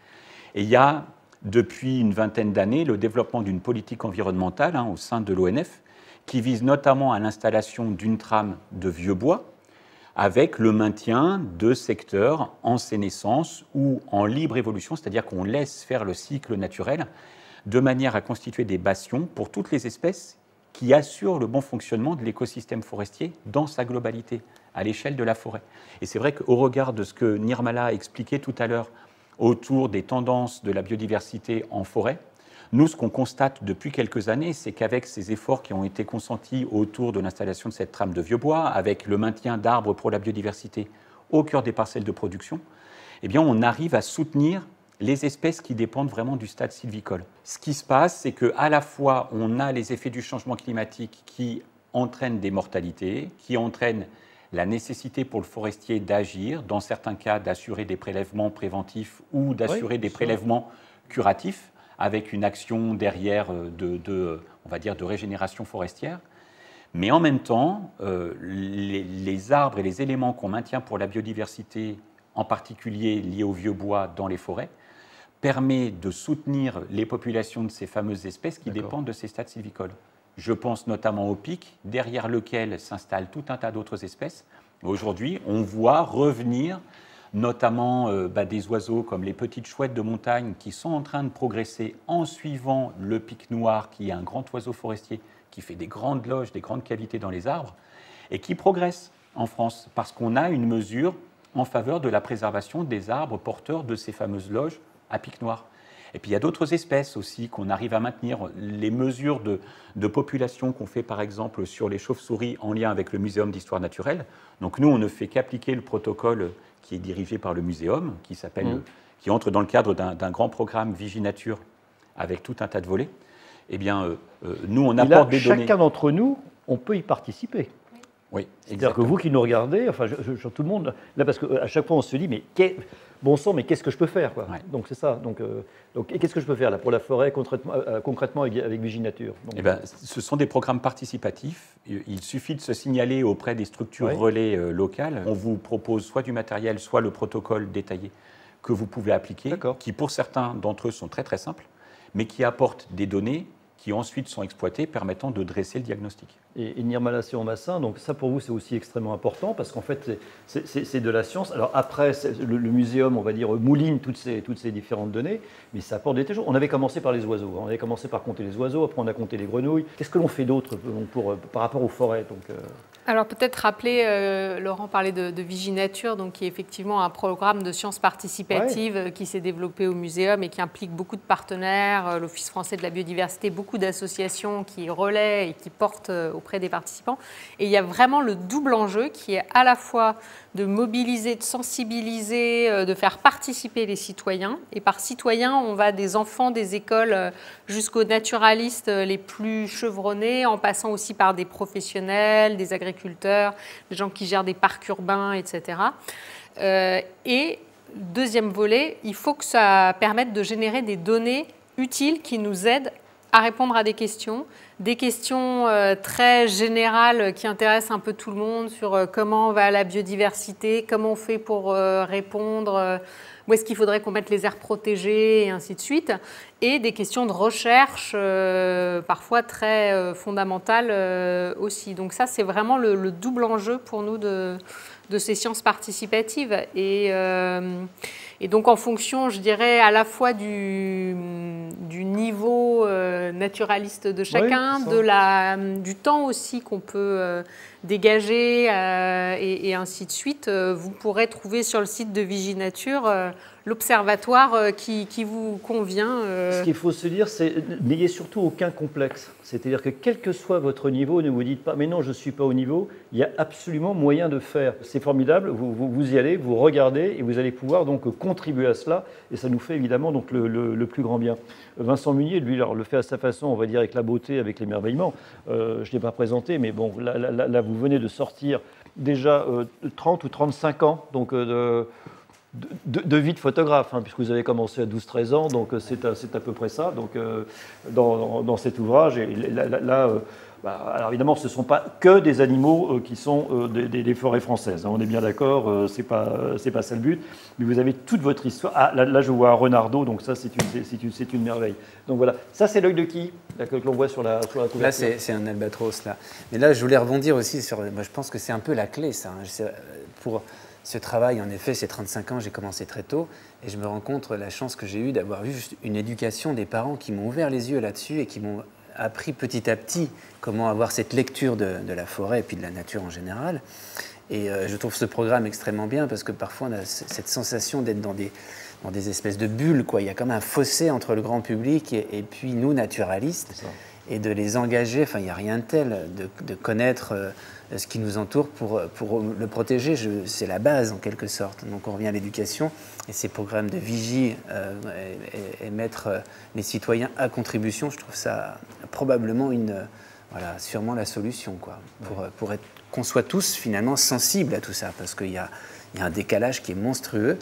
Et il y a, depuis une vingtaine d'années, le développement d'une politique environnementale au sein de l'ONF, qui vise notamment à l'installation d'une trame de vieux bois, avec le maintien de secteurs en sénescence ou en libre évolution, c'est-à-dire qu'on laisse faire le cycle naturel, de manière à constituer des bastions pour toutes les espèces qui assurent le bon fonctionnement de l'écosystème forestier dans sa globalité, à l'échelle de la forêt. Et c'est vrai qu'au regard de ce que Nirmala a expliqué tout à l'heure autour des tendances de la biodiversité en forêt, nous, ce qu'on constate depuis quelques années, c'est qu'avec ces efforts qui ont été consentis autour de l'installation de cette trame de vieux bois, avec le maintien d'arbres pour la biodiversité au cœur des parcelles de production, eh bien, on arrive à soutenir les espèces qui dépendent vraiment du stade sylvicole. Ce qui se passe, c'est qu'à la fois, on a les effets du changement climatique qui entraînent des mortalités, qui entraînent la nécessité pour le forestier d'agir, dans certains cas d'assurer des prélèvements préventifs ou d'assurer des prélèvements curatifs, avec une action derrière on va dire, de régénération forestière. Mais en même temps, les arbres et les éléments qu'on maintient pour la biodiversité, en particulier liés au vieux bois dans les forêts, permet de soutenir les populations de ces fameuses espèces qui dépendent de ces stades sylvicoles. Je pense notamment au pic, derrière lequel s'installent tout un tas d'autres espèces. Aujourd'hui, on voit revenir notamment des oiseaux comme les petites chouettes de montagne qui sont en train de progresser en suivant le pic noir, qui est un grand oiseau forestier qui fait des grandes loges, des grandes cavités dans les arbres, et qui progresse en France, parce qu'on a une mesure en faveur de la préservation des arbres porteurs de ces fameuses loges à pic noir. Et puis il y a d'autres espèces aussi qu'on arrive à maintenir. Les mesures de population qu'on fait par exemple sur les chauves-souris en lien avec le Muséum d'histoire naturelle. Donc nous, on ne fait qu'appliquer le protocole qui est dirigé par le Muséum, qui entre dans le cadre d'un grand programme Viginature avec tout un tas de volets. Eh bien, nous, on apporte des données.
Chacun d'entre nous, on peut y participer.
Oui,
c'est-à-dire que vous qui nous regardez, enfin, tout le monde, là, parce qu'à chaque fois, on se dit, mais bon sang, mais qu'est-ce que je peux faire, quoi. Donc, c'est ça. Donc, et qu'est-ce que je peux faire là, pour la forêt, concrètement avec Viginature?
Eh bien, ce sont des programmes participatifs. Il suffit de se signaler auprès des structures relais locales. On vous propose soit du matériel, soit le protocole détaillé que vous pouvez appliquer, qui, pour certains d'entre eux, sont très, très simples, mais qui apportent des données qui ensuite sont exploitées, permettant de dresser le diagnostic.
Et Nirmala Siromassin, donc ça pour vous c'est aussi extrêmement important parce qu'en fait c'est de la science. Alors après le muséum, on va dire, mouline toutes ces différentes données, mais ça apporte des choses. On avait commencé par les oiseaux, on avait commencé par compter les oiseaux, après on a compté les grenouilles. Qu'est-ce que l'on fait d'autre par rapport aux forêts donc,
Alors peut-être rappeler, Laurent parlait de Viginature, donc qui est effectivement un programme de sciences participatives qui s'est développé au Muséum et qui implique beaucoup de partenaires, l'Office français de la biodiversité, beaucoup d'associations qui relaient et qui portent auprès des participants. Et il y a vraiment le double enjeu qui est à la fois de mobiliser, de sensibiliser, de faire participer les citoyens. Et par citoyens, on va des enfants des écoles jusqu'aux naturalistes les plus chevronnés, en passant aussi par des professionnels, des agriculteurs, des gens qui gèrent des parcs urbains, etc. Et deuxième volet, il faut que ça permette de générer des données utiles qui nous aident à répondre à des questions très générales qui intéressent un peu tout le monde sur comment va la biodiversité, comment on fait pour répondre, où est-ce qu'il faudrait qu'on mette les aires protégées et ainsi de suite, et des questions de recherche parfois très fondamentales aussi. Donc ça, c'est vraiment le double enjeu pour nous de ces sciences participatives. Et donc en fonction, je dirais, à la fois du niveau naturaliste de chacun, du temps aussi qu'on peut dégager et ainsi de suite, vous pourrez trouver sur le site de Viginature l'observatoire qui vous convient.
Ce qu'il faut se dire, c'est n'ayez surtout aucun complexe. C'est-à-dire que quel que soit votre niveau, ne vous dites pas « mais non, je ne suis pas au niveau », il y a absolument moyen de faire. C'est formidable, vous y allez, vous regardez et vous allez pouvoir donc contribuer à cela et ça nous fait évidemment donc le plus grand bien. Vincent Munier, lui, alors, le fait à sa façon, on va dire avec la beauté, avec l'émerveillement. Je ne l'ai pas présenté, mais bon, là, vous venez de sortir déjà 30 ou 35 ans donc, de vie de photographe, puisque vous avez commencé à 12-13 ans, donc c'est à peu près ça, donc, dans cet ouvrage. Et là, alors évidemment, ce ne sont pas que des animaux qui sont des forêts françaises, on est bien d'accord, c'est pas ça le but, mais vous avez toute votre histoire. Ah, là je vois un renardeau, donc ça c'est une merveille. Donc voilà, ça c'est l'œil de qui que l'on voit sur la couverture.
Là c'est un albatros, là. Mais là je voulais rebondir aussi sur, moi, je pense que c'est un peu la clé, ça. Pour ce travail, en effet, c'est 35 ans, j'ai commencé très tôt, et je me rends compte la chance que j'ai eue d'avoir eu juste une éducation des parents qui m'ont ouvert les yeux là-dessus et qui m'ont appris petit à petit comment avoir cette lecture de la forêt et puis de la nature en général. Et je trouve ce programme extrêmement bien parce que parfois on a cette sensation d'être dans des espèces de bulles, quoi. Il y a comme un fossé entre le grand public et puis nous, naturalistes, et de les engager, enfin il n'y a rien de tel, de connaître ce qui nous entoure pour le protéger. C'est la base en quelque sorte. Donc on revient à l'éducation et ces programmes de vigie et mettre les citoyens à contribution, je trouve ça probablement sûrement la solution, quoi, pour qu'on soit tous finalement sensibles à tout ça, parce qu'il y a un décalage qui est monstrueux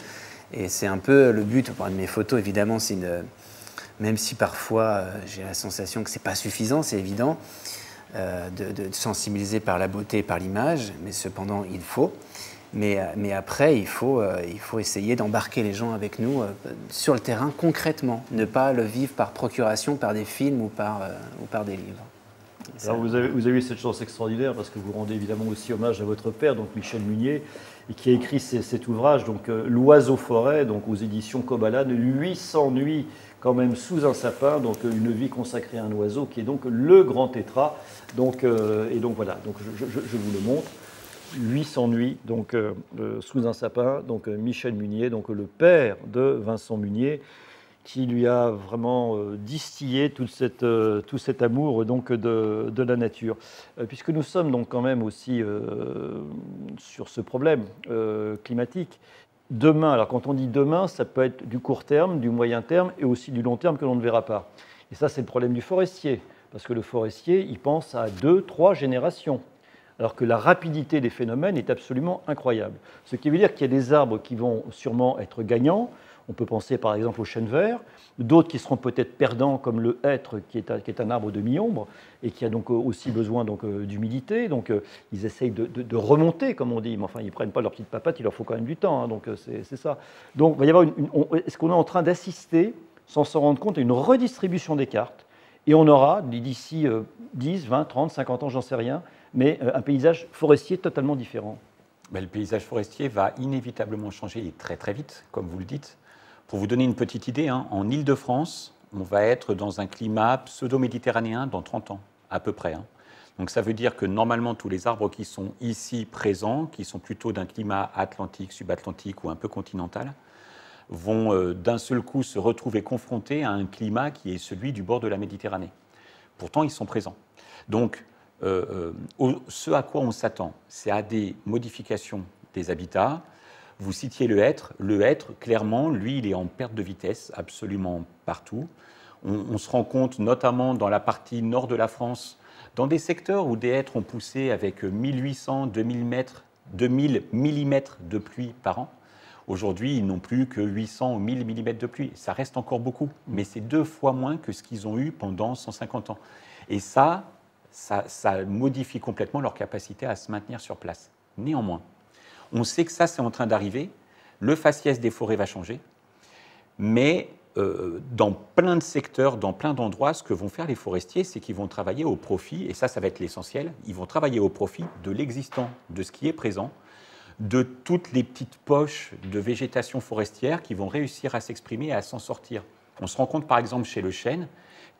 et c'est un peu le but. Pour une de mes photos, évidemment, même si parfois j'ai la sensation que c'est pas suffisant, c'est évident. De sensibiliser par la beauté et par l'image, mais cependant il faut. Mais après, il faut essayer d'embarquer les gens avec nous sur le terrain concrètement, ne pas le vivre par procuration, par des films ou par des livres.
Alors vous avez eu cette chance extraordinaire parce que vous rendez évidemment aussi hommage à votre père, donc Michel Munier, et qui a écrit cet ouvrage, donc L'Oiseau-Forêt, donc aux éditions Cobalan, 800 nuits quand même sous un sapin, donc une vie consacrée à un oiseau qui est donc le grand tétras. Donc, et donc voilà, donc je vous le montre. 800 nuits donc, sous un sapin, donc Michel Munier, donc le père de Vincent Munier, qui lui a vraiment distillé tout cet amour donc, de la nature. Puisque nous sommes donc quand même aussi sur ce problème climatique, demain, alors quand on dit demain, ça peut être du court terme, du moyen terme et aussi du long terme que l'on ne verra pas. Et ça, c'est le problème du forestier, parce que le forestier, il pense à 2-3 générations, alors que la rapidité des phénomènes est absolument incroyable. Ce qui veut dire qu'il y a des arbres qui vont sûrement être gagnants. On peut penser par exemple au chêne vert, d'autres qui seront peut-être perdants comme le hêtre qui est un arbre de mi-ombre et qui a donc aussi besoin d'humidité. Donc ils essayent de remonter comme on dit, mais enfin ils ne prennent pas leurs petites papates, il leur faut quand même du temps, donc c'est ça. Donc il va y avoir est-ce qu'on est en train d'assister, sans s'en rendre compte, à une redistribution des cartes et on aura d'ici 10, 20, 30, 50 ans, j'en sais rien, mais un paysage forestier totalement différent.
Le paysage forestier va inévitablement changer et très très vite, comme vous le dites. Pour vous donner une petite idée, en Île-de-France, on va être dans un climat pseudo-méditerranéen dans 30 ans, à peu près. Donc ça veut dire que normalement tous les arbres qui sont ici présents, qui sont plutôt d'un climat atlantique, subatlantique ou un peu continental, vont d'un seul coup se retrouver confrontés à un climat qui est celui du bord de la Méditerranée. Pourtant, ils sont présents. Donc, ce à quoi on s'attend, c'est à des modifications des habitats. Vous citiez le hêtre. Le hêtre, clairement, lui, il est en perte de vitesse absolument partout. On se rend compte, notamment dans la partie nord de la France, dans des secteurs où des hêtres ont poussé avec 1800, 2000 mm de pluie par an. Aujourd'hui, ils n'ont plus que 800 ou 1000 mm de pluie. Ça reste encore beaucoup, mais c'est 2 fois moins que ce qu'ils ont eu pendant 150 ans. Et ça modifie complètement leur capacité à se maintenir sur place. Néanmoins, on sait que ça, c'est en train d'arriver. Le faciès des forêts va changer. Mais dans plein de secteurs, dans plein d'endroits, ce que vont faire les forestiers, c'est qu'ils vont travailler au profit, et ça va être l'essentiel, ils vont travailler au profit de l'existant, de ce qui est présent, de toutes les petites poches de végétation forestière qui vont réussir à s'exprimer et à s'en sortir. On se rend compte par exemple chez le chêne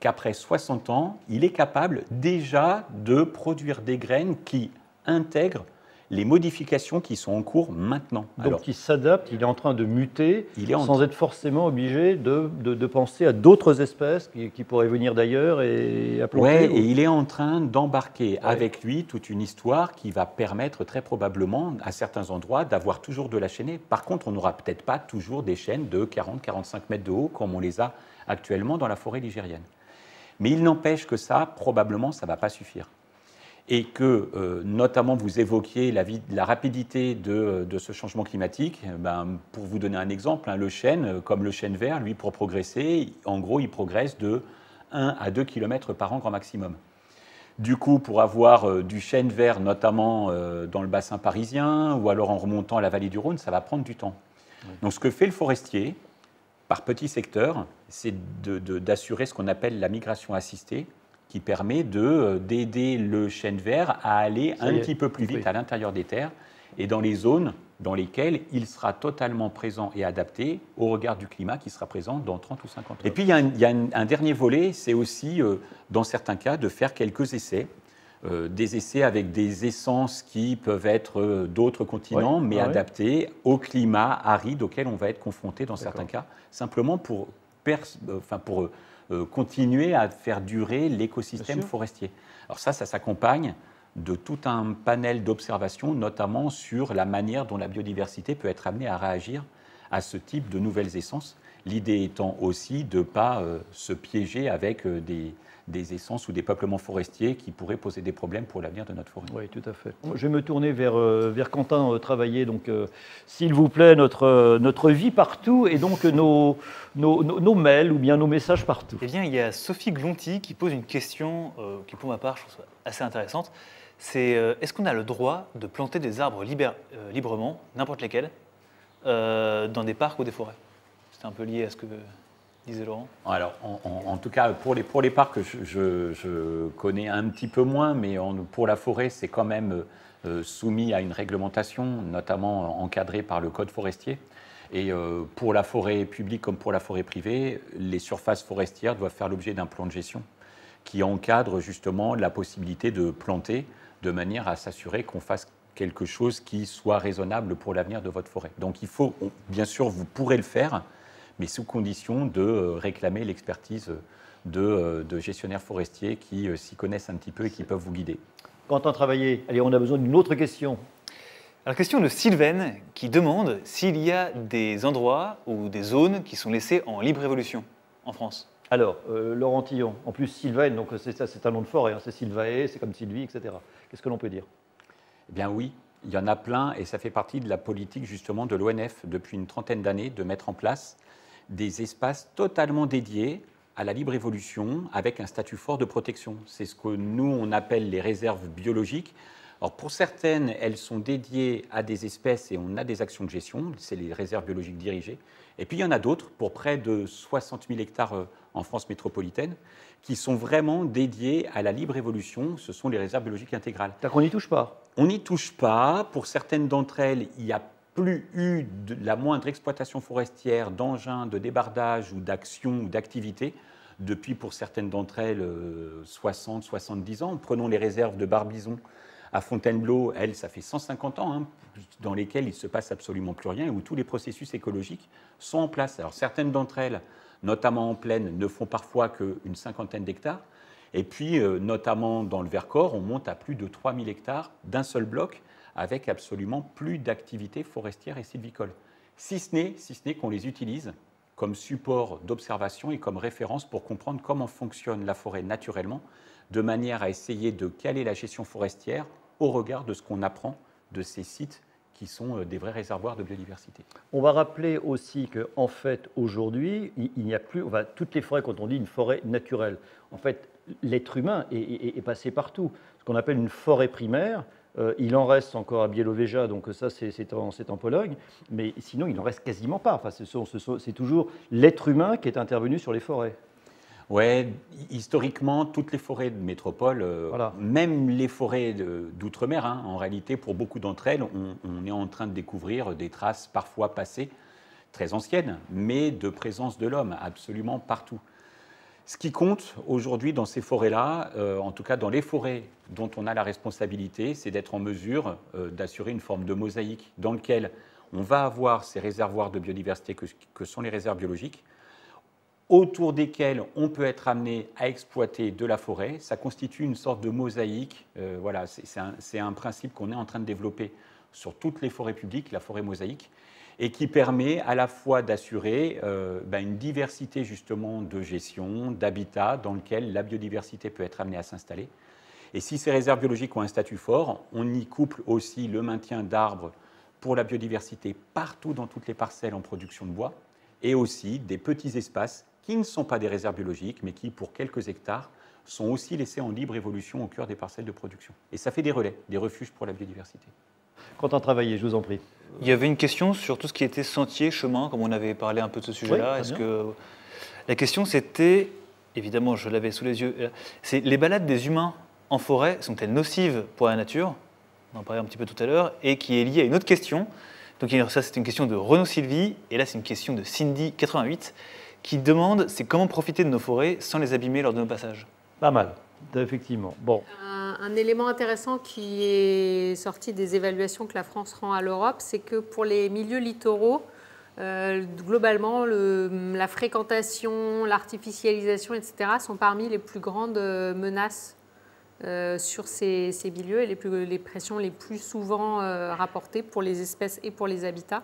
qu'après 60 ans, il est capable déjà de produire des graines qui intègrent les modifications qui sont en cours maintenant.
Donc il s'adapte, il est en train de muter, sans être forcément obligé de penser à d'autres espèces qui pourraient venir d'ailleurs et à planter.
Oui, et il est en train d'embarquer avec lui toute une histoire qui va permettre très probablement, à certains endroits, d'avoir toujours de la chênaie. Par contre, on n'aura peut-être pas toujours des chênes de 40-45 mètres de haut comme on les a actuellement dans la forêt ligérienne. Mais il n'empêche que ça, probablement, ça ne va pas suffire. Et que, notamment, vous évoquiez la rapidité de ce changement climatique. Pour vous donner un exemple, le chêne, comme le chêne vert, lui, pour progresser, en gros, il progresse de 1 à 2 km par an grand maximum. Du coup, pour avoir du chêne vert, notamment dans le bassin parisien, ou alors en remontant à la vallée du Rhône, ça va prendre du temps. Oui. Donc, ce que fait le forestier, par petit secteur, c'est d'assurer ce qu'on appelle la migration assistée, qui permet d'aider le chêne vert à aller un petit peu plus vite à l'intérieur des terres et dans les zones dans lesquelles il sera totalement présent et adapté au regard du climat qui sera présent dans 30 ou 50 ans. Et puis il y a un dernier volet, c'est aussi, dans certains cas, de faire quelques essais. Des essais avec des essences qui peuvent être d'autres continents, mais adaptés au climat aride auquel on va être confronté dans certains cas, simplement pour continuer à faire durer l'écosystème forestier. Alors ça s'accompagne de tout un panel d'observations, notamment sur la manière dont la biodiversité peut être amenée à réagir à ce type de nouvelles essences. L'idée étant aussi de ne pas se piéger avec des essences ou des peuplements forestiers qui pourraient poser des problèmes pour l'avenir de notre forêt.
Oui, tout à fait. Je vais me tourner vers Quentin Travailler. Donc, s'il vous plaît, notre vie partout et donc nos mails ou bien nos messages partout.
Eh bien, il y a Sophie Glonty qui pose une question qui, pour ma part, je trouve assez intéressante. C'est est-ce qu'on a le droit de planter des arbres librement, n'importe lesquels, dans des parcs ou des forêts? C'est un peu lié à ce que disait Laurent.
Alors, en tout cas, pour les parcs, je connais un petit peu moins, mais pour la forêt, c'est quand même soumis à une réglementation, notamment encadrée par le Code forestier. Et pour la forêt publique comme pour la forêt privée, les surfaces forestières doivent faire l'objet d'un plan de gestion qui encadre justement la possibilité de planter de manière à s'assurer qu'on fasse quelque chose qui soit raisonnable pour l'avenir de votre forêt. Donc il faut, bien sûr, vous pourrez le faire, mais sous condition de réclamer l'expertise de gestionnaires forestiers qui s'y connaissent un petit peu et qui peuvent vous guider.
Quentin Travailler, allez, on a besoin d'une autre question.
Alors, question de Sylvaine qui demande s'il y a des endroits ou des zones qui sont laissées en libre évolution en France.
Alors, Laurent Tillon, en plus Sylvaine, donc c'est un nom de forêt, c'est Sylvae, c'est comme Sylvie, etc. Qu'est-ce que l'on peut dire?
Eh bien oui, il y en a plein et ça fait partie de la politique justement de l'ONF depuis une trentaine d'années de mettre en place des espaces totalement dédiés à la libre évolution avec un statut fort de protection. C'est ce que nous, on appelle les réserves biologiques. Alors pour certaines, elles sont dédiées à des espèces et on a des actions de gestion, c'est les réserves biologiques dirigées. Et puis il y en a d'autres, pour près de 60 000 hectares en France métropolitaine, qui sont vraiment dédiées à la libre évolution, ce sont les réserves biologiques intégrales.
C'est-à-dire qu'on n'y touche pas?
On n'y touche pas. Pour certaines d'entre elles, il n'y a plus eu la moindre exploitation forestière, d'engins, de débardage ou d'actions ou d'activités. depuis pour certaines d'entre elles 60, 70 ans. Prenons les réserves de Barbizon à Fontainebleau, elles, ça fait 150 ans, hein, dans lesquelles il ne se passe absolument plus rien et où tous les processus écologiques sont en place. Alors certaines d'entre elles, notamment en plaine, ne font parfois qu'une cinquantaine d'hectares. Et puis, notamment dans le Vercors, on monte à plus de 3000 hectares d'un seul bloc, avec absolument plus d'activités forestières et sylvicoles. Si ce n'est qu'on les utilise comme support d'observation et comme référence pour comprendre comment fonctionne la forêt naturellement, de manière à essayer de caler la gestion forestière au regard de ce qu'on apprend de ces sites qui sont des vrais réservoirs de biodiversité.
On va rappeler aussi qu'en fait, aujourd'hui, il n'y a plus, toutes les forêts, quand on dit une forêt naturelle, en fait, l'être humain est passé partout. Ce qu'on appelle une forêt primaire, il en reste encore à Białowieża, donc ça c'est en Pologne, mais sinon il n'en reste quasiment pas. Enfin, c'est toujours l'être humain qui est intervenu sur les forêts.
Oui, historiquement, toutes les forêts de métropole, voilà. Même les forêts d'outre-mer, hein, en réalité, pour beaucoup d'entre elles, on est en train de découvrir des traces parfois passées, très anciennes, mais de présence de l'homme absolument partout. Ce qui compte aujourd'hui dans ces forêts-là, en tout cas dans les forêts dont on a la responsabilité, c'est d'être en mesure d'assurer une forme de mosaïque dans laquelle on va avoir ces réservoirs de biodiversité que sont les réserves biologiques, autour desquels on peut être amené à exploiter de la forêt. Ça constitue une sorte de mosaïque. Voilà, c'est un principe qu'on est en train de développer sur toutes les forêts publiques, la forêt mosaïque, et qui permet à la fois d'assurer une diversité justement de gestion, d'habitat dans lequel la biodiversité peut être amenée à s'installer. Et si ces réserves biologiques ont un statut fort, on y couple aussi le maintien d'arbres pour la biodiversité partout dans toutes les parcelles en production de bois, et aussi des petits espaces qui ne sont pas des réserves biologiques, mais qui, pour quelques hectares, sont aussi laissés en libre évolution au cœur des parcelles de production. Et ça fait des relais, des refuges pour la biodiversité.
Quentin Travaillé, je vous en prie.
Il y avait une question sur tout ce qui était sentier, chemin, comme on avait parlé un peu de ce sujet-là.
Oui,
La question, c'était, évidemment, je l'avais sous les yeux, c'est les balades des humains en forêt sont-elles nocives pour la nature? On en parlait un petit peu tout à l'heure, et qui est liée à une autre question. Donc ça, c'est une question de Renaud Sylvie, et là, c'est une question de Cindy88, qui demande c'est comment profiter de nos forêts sans les abîmer lors de nos passages.
Pas mal, effectivement. Bon.
Un élément intéressant qui est sorti des évaluations que la France rend à l'Europe, c'est que pour les milieux littoraux, globalement, la fréquentation, l'artificialisation, etc., sont parmi les plus grandes menaces sur ces milieux et les pressions les plus souvent rapportées pour les espèces et pour les habitats.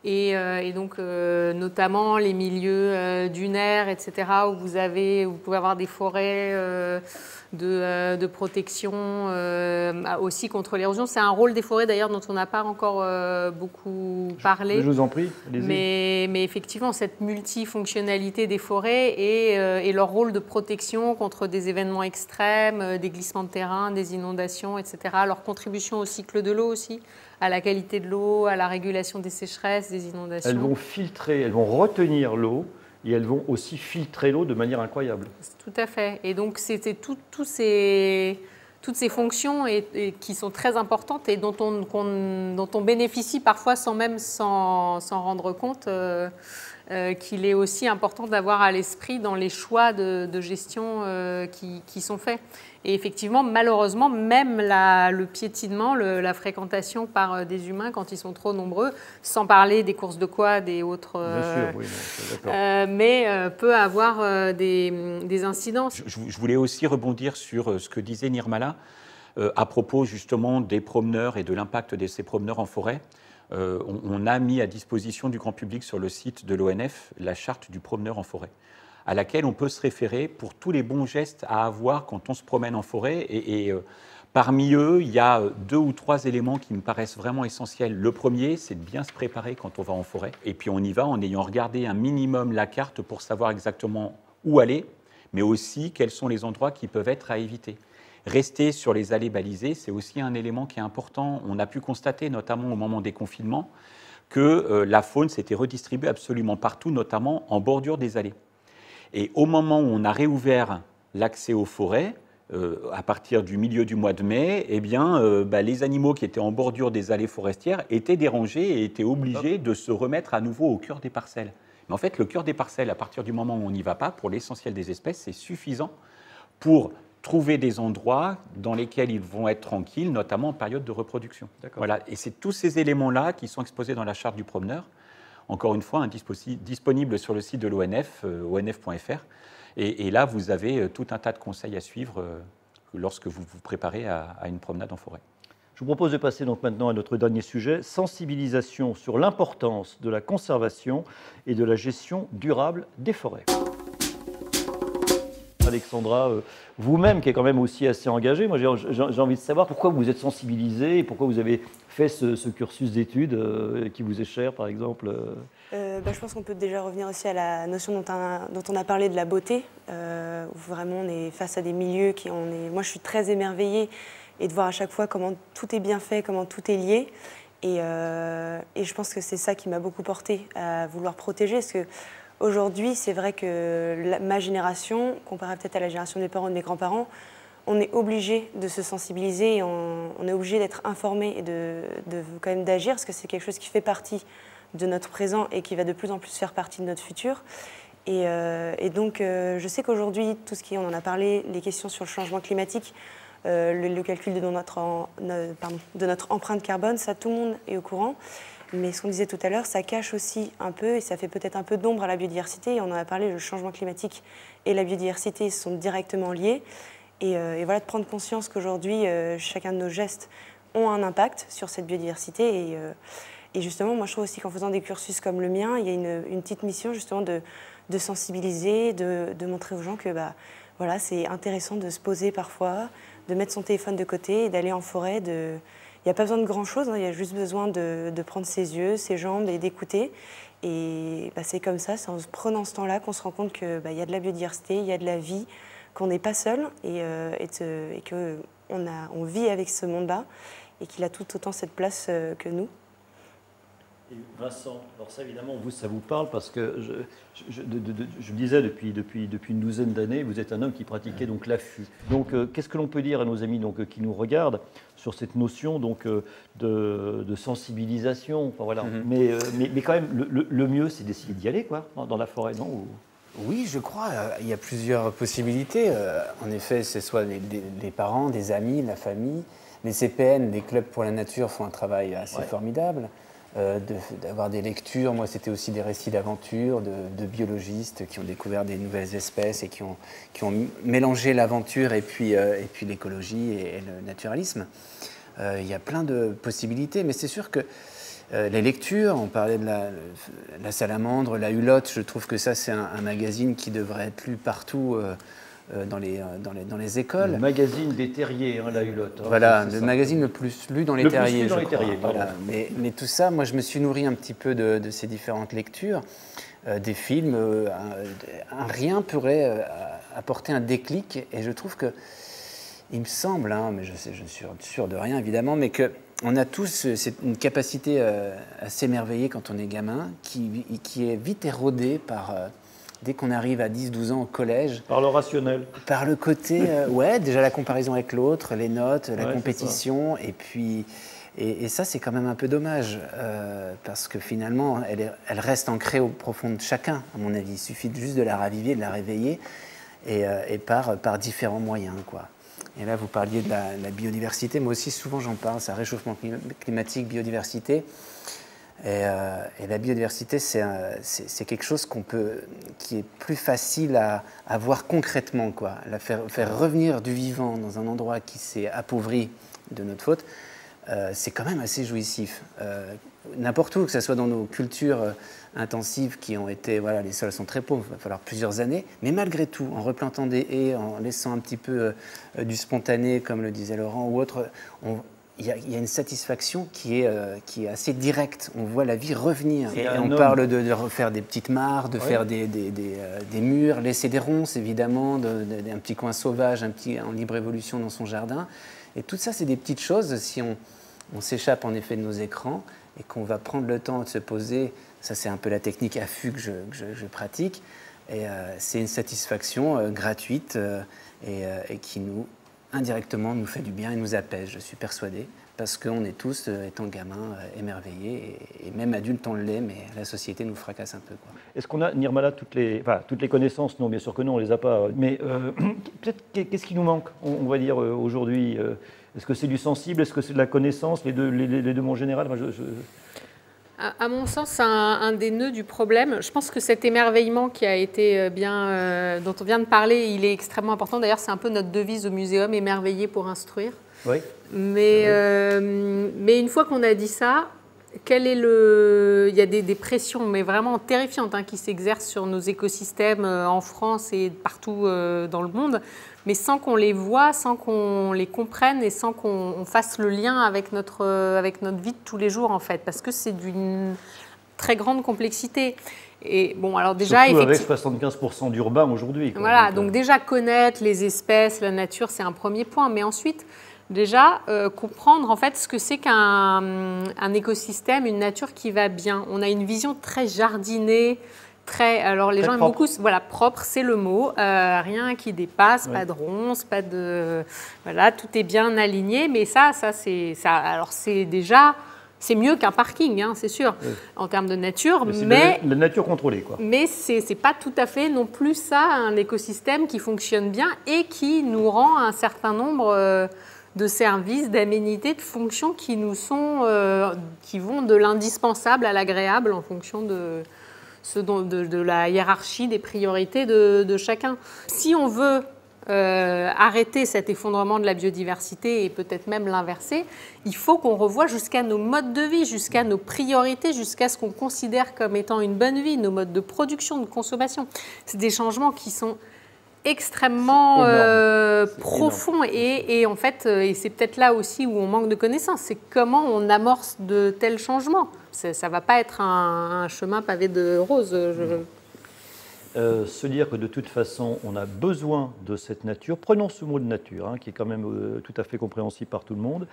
Et donc, notamment les milieux dunaires, etc., où vous pouvez avoir des forêts de protection aussi contre l'érosion. C'est un rôle des forêts, d'ailleurs, dont on n'a pas encore beaucoup parlé.
Je vous en prie, allez-y.
Mais effectivement, cette multifonctionnalité des forêts et leur rôle de protection contre des événements extrêmes, des glissements de terrain, des inondations, etc., leur contribution au cycle de l'eau aussi, à la qualité de l'eau, à la régulation des sécheresses, des inondations.
Elles vont filtrer, elles vont retenir l'eau et elles vont aussi filtrer l'eau de manière incroyable.
Tout à fait. Et donc, c'était toutes ces fonctions qui sont très importantes et dont on bénéficie parfois sans même s'en rendre compte, qu'il est aussi important d'avoir à l'esprit dans les choix de gestion qui sont faits. Et effectivement, malheureusement, même le piétinement, la fréquentation par des humains quand ils sont trop nombreux, sans parler des courses de quad et autres,
bien sûr, oui, d'accord.
mais peut avoir des incidences.
Je voulais aussi rebondir sur ce que disait Nirmala à propos justement des promeneurs et de l'impact de ces promeneurs en forêt. On a mis à disposition du grand public sur le site de l'ONF la charte du promeneur en forêt, à laquelle on peut se référer pour tous les bons gestes à avoir quand on se promène en forêt. Et parmi eux, il y a 2 ou 3 éléments qui me paraissent vraiment essentiels. Le premier, c'est de bien se préparer quand on va en forêt. Et puis on y va en ayant regardé un minimum la carte pour savoir exactement où aller, mais aussi quels sont les endroits qui peuvent être à éviter. Rester sur les allées balisées, c'est aussi un élément qui est important. On a pu constater, notamment au moment des confinements, que la faune s'était redistribuée absolument partout, notamment en bordure des allées. Et au moment où on a réouvert l'accès aux forêts, à partir du milieu du mois de mai, eh bien, les animaux qui étaient en bordure des allées forestières étaient dérangés et étaient obligés de se remettre à nouveau au cœur des parcelles. Mais en fait, le cœur des parcelles, à partir du moment où on n'y va pas, pour l'essentiel des espèces, c'est suffisant pour trouver des endroits dans lesquels ils vont être tranquilles, notamment en période de reproduction. Voilà. Et c'est tous ces éléments-là qui sont exposés dans la charte du promeneur. Encore une fois, disponible sur le site de l'ONF, onf.fr. Et là, vous avez tout un tas de conseils à suivre lorsque vous vous préparez à une promenade en forêt.
Je vous propose de passer donc maintenant à notre dernier sujet, sensibilisation sur l'importance de la conservation et de la gestion durable des forêts. Alexandra, vous-même qui êtes quand même aussi assez engagée, moi j'ai envie de savoir pourquoi vous êtes sensibilisée et pourquoi vous avez fait ce cursus d'études qui vous est cher par exemple.
Je pense qu'on peut déjà revenir aussi à la notion dont on a parlé de la beauté, où vraiment on est face à des milieux moi je suis très émerveillée et de voir à chaque fois comment tout est bien fait, comment tout est lié. Et je pense que c'est ça qui m'a beaucoup portée à vouloir protéger, parce que aujourd'hui, c'est vrai que ma génération, comparée peut-être à la génération de mes parents et de mes grands-parents, on est obligé de se sensibiliser, et on est obligé d'être informé et de quand même d'agir, parce que c'est quelque chose qui fait partie de notre présent et qui va de plus en plus faire partie de notre futur. Et donc, je sais qu'aujourd'hui, tout ce qui, on en a parlé, les questions sur le changement climatique, le calcul de notre empreinte carbone, ça, tout le monde est au courant. Mais ce qu'on disait tout à l'heure, ça cache aussi un peu, et ça fait peut-être un peu d'ombre à la biodiversité. Et on en a parlé, le changement climatique et la biodiversité sont directement liés. Et voilà, de prendre conscience qu'aujourd'hui, chacun de nos gestes ont un impact sur cette biodiversité. Et justement, moi, je trouve aussi qu'en faisant des cursus comme le mien, il y a une petite mission justement de sensibiliser, de montrer aux gens que voilà, c'est intéressant de se poser parfois, de mettre son téléphone de côté et d'aller en forêt. Il n'y a pas besoin de grand-chose, il y a juste besoin de prendre ses yeux, ses jambes et d'écouter. Et c'est comme ça, c'est en se prenant ce temps-là qu'on se rend compte qu'il y a de la biodiversité, il y a de la vie, qu'on n'est pas seul et qu'on vit avec ce monde-là et qu'il a tout autant cette place que nous.
Et Vincent, alors ça évidemment, ça vous parle parce que je le disais depuis une douzaine d'années, vous êtes un homme qui pratiquait donc l'affût. Donc qu'est-ce que l'on peut dire à nos amis donc, qui nous regardent sur cette notion donc, de sensibilisation voilà. Mais quand même, le mieux c'est d'essayer d'y aller quoi, dans la forêt, non ?
Oui, je crois. Il y a plusieurs possibilités. En effet, c'est soit les parents, des amis, la famille. Les CPN, les clubs pour la nature, font un travail assez formidable. D'avoir des lectures. Moi, c'était aussi des récits d'aventure de biologistes qui ont découvert des nouvelles espèces et qui ont mélangé l'aventure et puis l'écologie et le naturalisme. Il y a plein de possibilités, mais c'est sûr que les lectures, on parlait de la salamandre, la hulotte, je trouve que ça, c'est un magazine qui devrait être lu partout dans les écoles.
Le magazine des terriers, la hulotte.
Voilà, le magazine le plus lu dans les terriers.
Le plus lu dans les terriers,
voilà. Mais tout ça, moi, je me suis nourri un petit peu de ces différentes lectures, des films. Un rien pourrait apporter un déclic, et je trouve que, il me semble, mais je suis sûr de rien évidemment, mais qu'on a tous une capacité à s'émerveiller quand on est gamin, qui est vite érodée par... dès qu'on arrive à 10-12 ans au collège.
Par le rationnel.
Par le côté, déjà la comparaison avec l'autre, les notes, la compétition, et ça c'est quand même un peu dommage, parce que finalement elle reste ancrée au profond de chacun, à mon avis. Il suffit juste de la raviver, de la réveiller, et par différents moyens, quoi. Et là, vous parliez de la biodiversité, moi aussi souvent j'en parle, ça réchauffement climatique, biodiversité. Et la biodiversité, c'est quelque chose qui est plus facile à voir concrètement, quoi. Faire revenir du vivant dans un endroit qui s'est appauvri de notre faute, c'est quand même assez jouissif. N'importe où, que ce soit dans nos cultures intensives qui ont été, voilà, les sols sont très pauvres, il va falloir plusieurs années, mais malgré tout, en replantant des haies, en laissant un petit peu du spontané, comme le disait Laurent, ou autre, il y a une satisfaction qui est assez directe. On voit la vie revenir. Et on parle de refaire des petites mares, de faire des murs, laisser des ronces, évidemment, un petit coin sauvage, en libre évolution dans son jardin. Et tout ça, c'est des petites choses. Si on s'échappe en effet de nos écrans et qu'on va prendre le temps de se poser, ça c'est un peu la technique affût que je pratique. Et c'est une satisfaction gratuite et qui nous indirectement, nous fait du bien et nous apaise, je suis persuadé, parce qu'on est tous, étant gamins, émerveillés, et même adultes, on l'est, mais la société nous fracasse un peu.
Est-ce qu'on a, Nirmala, toutes les connaissances? Non, bien sûr que non, on ne les a pas. Mais peut-être, qu'est-ce qui nous manque, on va dire, aujourd'hui? Est-ce que c'est du sensible? Est-ce que c'est de la connaissance? Les deux mots en général?
À mon sens, un des nœuds du problème, je pense que cet émerveillement qui a été dont on vient de parler, il est extrêmement important. D'ailleurs, c'est un peu notre devise au muséum, émerveiller pour instruire.
Oui.
Mais une fois qu'on a dit ça, il y a des pressions, mais vraiment terrifiantes, qui s'exercent sur nos écosystèmes en France et partout dans le monde, mais sans qu'on les voie, sans qu'on les comprenne et sans qu'on fasse le lien avec notre vie de tous les jours, en fait, parce que c'est d'une très grande complexité. Et bon, alors déjà,
surtout avec 75% d'urbain aujourd'hui.
Voilà, donc déjà connaître les espèces, la nature, c'est un premier point, mais ensuite, déjà, comprendre en fait ce que c'est qu'un écosystème, une nature qui va bien. On a une vision très jardinée, alors les gens aiment beaucoup, voilà, propre, c'est le mot, rien qui dépasse, pas de ronces, pas de, voilà, tout est bien aligné. Mais ça, alors c'est déjà, c'est mieux qu'un parking, c'est sûr, en termes de nature.
Mais la nature contrôlée, quoi.
Mais c'est pas tout à fait non plus ça, un écosystème qui fonctionne bien et qui nous rend un certain nombre de services, d'aménités, de fonctions qui nous sont, qui vont de l'indispensable à l'agréable en fonction de la hiérarchie des priorités de chacun. Si on veut arrêter cet effondrement de la biodiversité et peut-être même l'inverser, il faut qu'on revoie jusqu'à nos modes de vie, jusqu'à nos priorités, jusqu'à ce qu'on considère comme étant une bonne vie, nos modes de production, de consommation. C'est des changements qui sont extrêmement profond et en fait, et c'est peut-être là aussi où on manque de connaissances, c'est comment on amorce de tels changements. Ça ne va pas être un chemin pavé de roses.
Se dire que de toute façon, on a besoin de cette nature, prenons ce mot de nature, qui est quand même tout à fait compréhensible par tout le monde.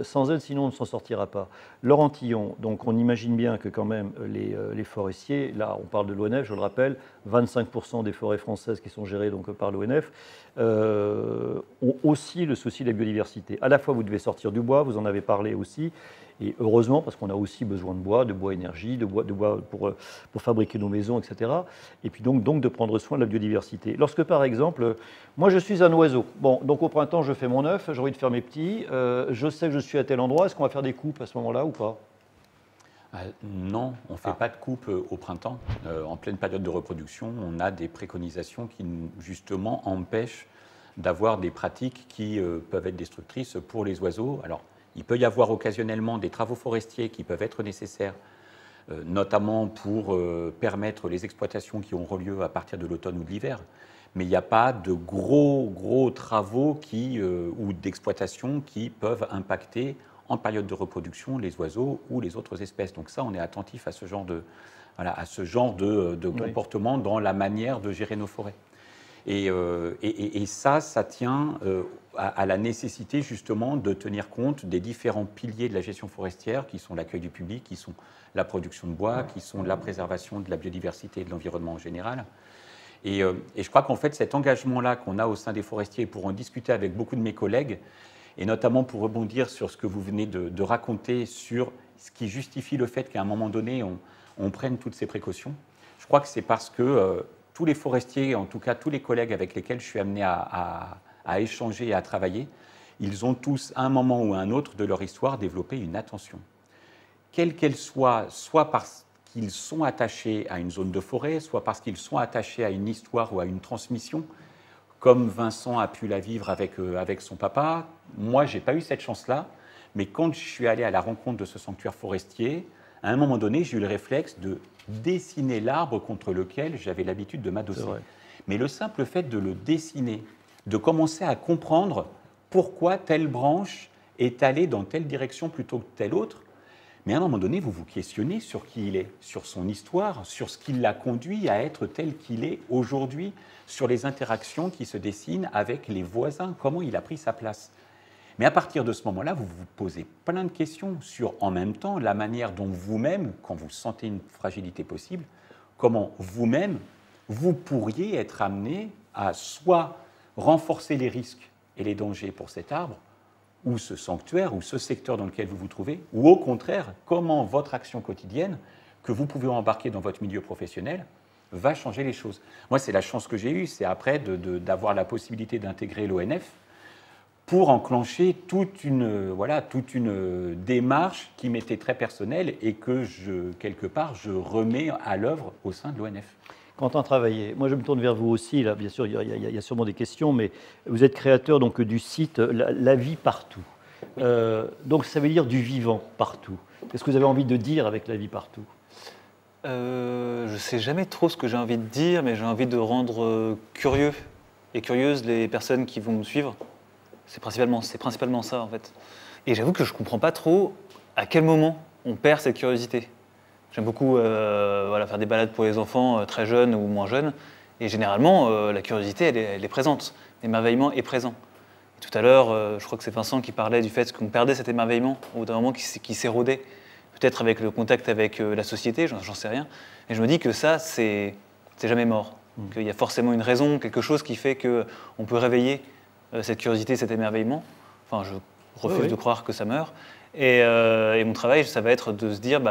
Sans elle, sinon on ne s'en sortira pas. Laurent Tillon, donc on imagine bien que quand même les forestiers, là on parle de l'ONF, je le rappelle, 25% des forêts françaises qui sont gérées donc par l'ONF, ont aussi le souci de la biodiversité. À la fois vous devez sortir du bois, vous en avez parlé aussi, et heureusement parce qu'on a aussi besoin de bois énergie, de bois pour fabriquer nos maisons, etc. Et puis donc de prendre soin de la biodiversité. Lorsque par exemple, moi je suis un oiseau, bon, donc au printemps je fais mon œuf, j'ai envie de faire mes petits, je sais que je suis à tel endroit, est-ce qu'on va faire des coupes à ce moment-là ou pas?
Non, on ne fait pas de coupe au printemps. En pleine période de reproduction, on a des préconisations qui, justement, empêchent d'avoir des pratiques qui peuvent être destructrices pour les oiseaux. Alors, il peut y avoir occasionnellement des travaux forestiers qui peuvent être nécessaires, notamment pour permettre les exploitations qui auront lieu à partir de l'automne ou de l'hiver. Mais il n'y a pas de gros travaux ou d'exploitation qui peuvent impacter en période de reproduction les oiseaux ou les autres espèces. Donc ça, on est attentif à ce genre de comportement dans la manière de gérer nos forêts. Et ça tient à la nécessité justement de tenir compte des différents piliers de la gestion forestière qui sont l'accueil du public, qui sont la production de bois, qui sont la préservation de la biodiversité et de l'environnement en général. Et je crois qu'en fait, cet engagement-là qu'on a au sein des forestiers, pour en discuter avec beaucoup de mes collègues, et notamment pour rebondir sur ce que vous venez de raconter, sur ce qui justifie le fait qu'à un moment donné, on prenne toutes ces précautions. Je crois que c'est parce que tous les forestiers, en tout cas tous les collègues avec lesquels je suis amené à échanger et à travailler, ils ont tous, à un moment ou à un autre de leur histoire, développé une attention. Quelle qu'elle soit parce qu'ils sont attachés à une zone de forêt, soit parce qu'ils sont attachés à une histoire ou à une transmission, comme Vincent a pu la vivre avec son papa. Moi, je n'ai pas eu cette chance-là, mais quand je suis allé à la rencontre de ce sanctuaire forestier, à un moment donné, j'ai eu le réflexe de dessiner l'arbre contre lequel j'avais l'habitude de m'adosser. Mais le simple fait de le dessiner, de commencer à comprendre pourquoi telle branche est allée dans telle direction plutôt que telle autre, mais à un moment donné, vous vous questionnez sur qui il est, sur son histoire, sur ce qui l'a conduit à être tel qu'il est aujourd'hui, sur les interactions qui se dessinent avec les voisins, comment il a pris sa place. Mais à partir de ce moment-là, vous vous posez plein de questions sur, en même temps, la manière dont vous-même, quand vous sentez une fragilité possible, comment vous-même, vous pourriez être amené à soit renforcer les risques et les dangers pour cet arbre, ou ce sanctuaire, ou ce secteur dans lequel vous vous trouvez, ou au contraire, comment votre action quotidienne, que vous pouvez embarquer dans votre milieu professionnel, va changer les choses. Moi, c'est la chance que j'ai eue, c'est après d'avoir la possibilité d'intégrer l'ONF pour enclencher toute une démarche qui m'était très personnelle et que, quelque part, je remets à l'œuvre au sein de l'ONF.
Quentin Travaillé, moi je me tourne vers vous aussi, là, bien sûr il y a sûrement des questions, mais vous êtes créateur donc, du site La vie partout. Donc ça veut dire du vivant partout. Qu'est-ce que vous avez envie de dire avec La vie partout?
Je ne sais jamais trop ce que j'ai envie de dire, mais j'ai envie de rendre curieux et curieuses les personnes qui vont me suivre. C'est principalement ça en fait. Et j'avoue que je ne comprends pas trop à quel moment on perd cette curiosité. J'aime beaucoup faire des balades pour les enfants très jeunes ou moins jeunes. Et généralement, la curiosité, elle est présente. L'émerveillement est présent. Et tout à l'heure, je crois que c'est Vincent qui parlait du fait qu'on perdait cet émerveillement au bout d'un moment qui s'érodait. Peut-être avec le contact avec la société, j'en sais rien. Et je me dis que ça, c'est jamais mort. Qu'il y a forcément une raison, quelque chose qui fait qu'on peut réveiller cette curiosité, cet émerveillement. Enfin, je refuse de croire que ça meurt. Et mon travail, ça va être de se dire,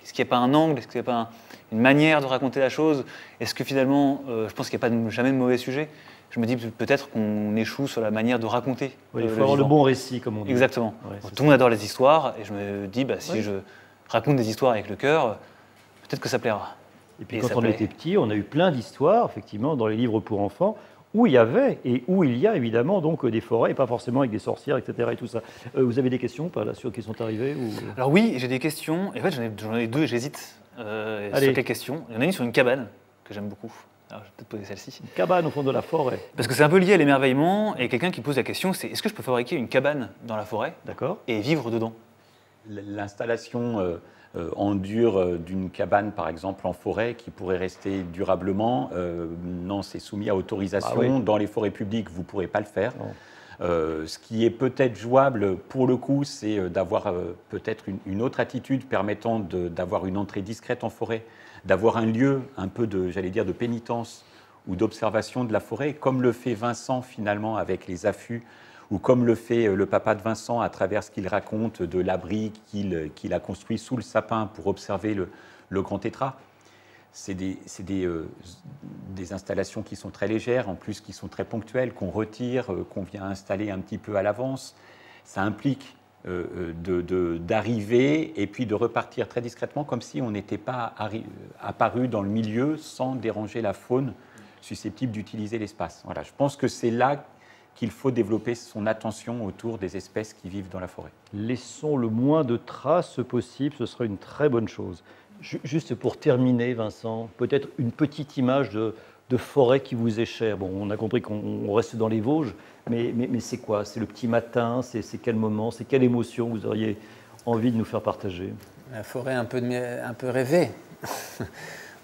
est-ce qu'il n'y a pas un angle, est-ce qu'il n'y a pas une manière de raconter la chose? Est-ce que finalement, je pense qu'il n'y a pas jamais de mauvais sujet. Je me dis peut-être qu'on échoue sur la manière de raconter.
Il faut avoir le bon récit, comme on dit.
Exactement. Ouais, tout le monde adore les histoires, et je me dis, si je raconte des histoires avec le cœur, peut-être que ça plaira.
Et puis quand on était petit, on a eu plein d'histoires, effectivement, dans les livres pour enfants, où il y avait et où il y a évidemment donc des forêts, et pas forcément avec des sorcières, etc. Et tout ça. Vous avez des questions qui sont arrivées ou...
Alors oui, j'ai des questions. Et en fait, j'en ai deux et j'hésite sur quelles questions. Il y en a une sur une cabane que j'aime beaucoup. Alors, je vais peut-être poser celle-ci.
Une cabane au fond de la forêt.
Parce que c'est un peu lié à l'émerveillement. Et quelqu'un qui pose la question, c'est est-ce que je peux fabriquer une cabane dans la forêt et vivre dedans?
L'installation en dur d'une cabane, par exemple, en forêt, qui pourrait rester durablement, non, c'est soumis à autorisation. Dans les forêts publiques, vous ne pourrez pas le faire. Ce qui est peut-être jouable, pour le coup, c'est d'avoir peut-être une autre attitude permettant d'avoir une entrée discrète en forêt, d'avoir un lieu un peu de pénitence ou d'observation de la forêt, comme le fait Vincent finalement avec les affûts, ou comme le fait le papa de Vincent à travers ce qu'il raconte de l'abri qu'il a construit sous le sapin pour observer le grand tétras. C'est des installations qui sont très légères, en plus qui sont très ponctuelles, qu'on retire, qu'on vient installer un petit peu à l'avance. Ça implique d'arriver et puis de repartir très discrètement, comme si on n'était pas apparu dans le milieu sans déranger la faune susceptible d'utiliser l'espace. Voilà, je pense que c'est là qu'il faut développer son attention autour des espèces qui vivent dans la forêt.
Laissons le moins de traces possible, ce sera une très bonne chose. Juste pour terminer, Vincent, peut-être une petite image de forêt qui vous est chère. Bon, on a compris qu'on reste dans les Vosges, mais c'est quoi? C'est le petit matin? C'est quel moment? C'est quelle émotion vous auriez envie de nous faire partager?
La forêt un peu rêvée.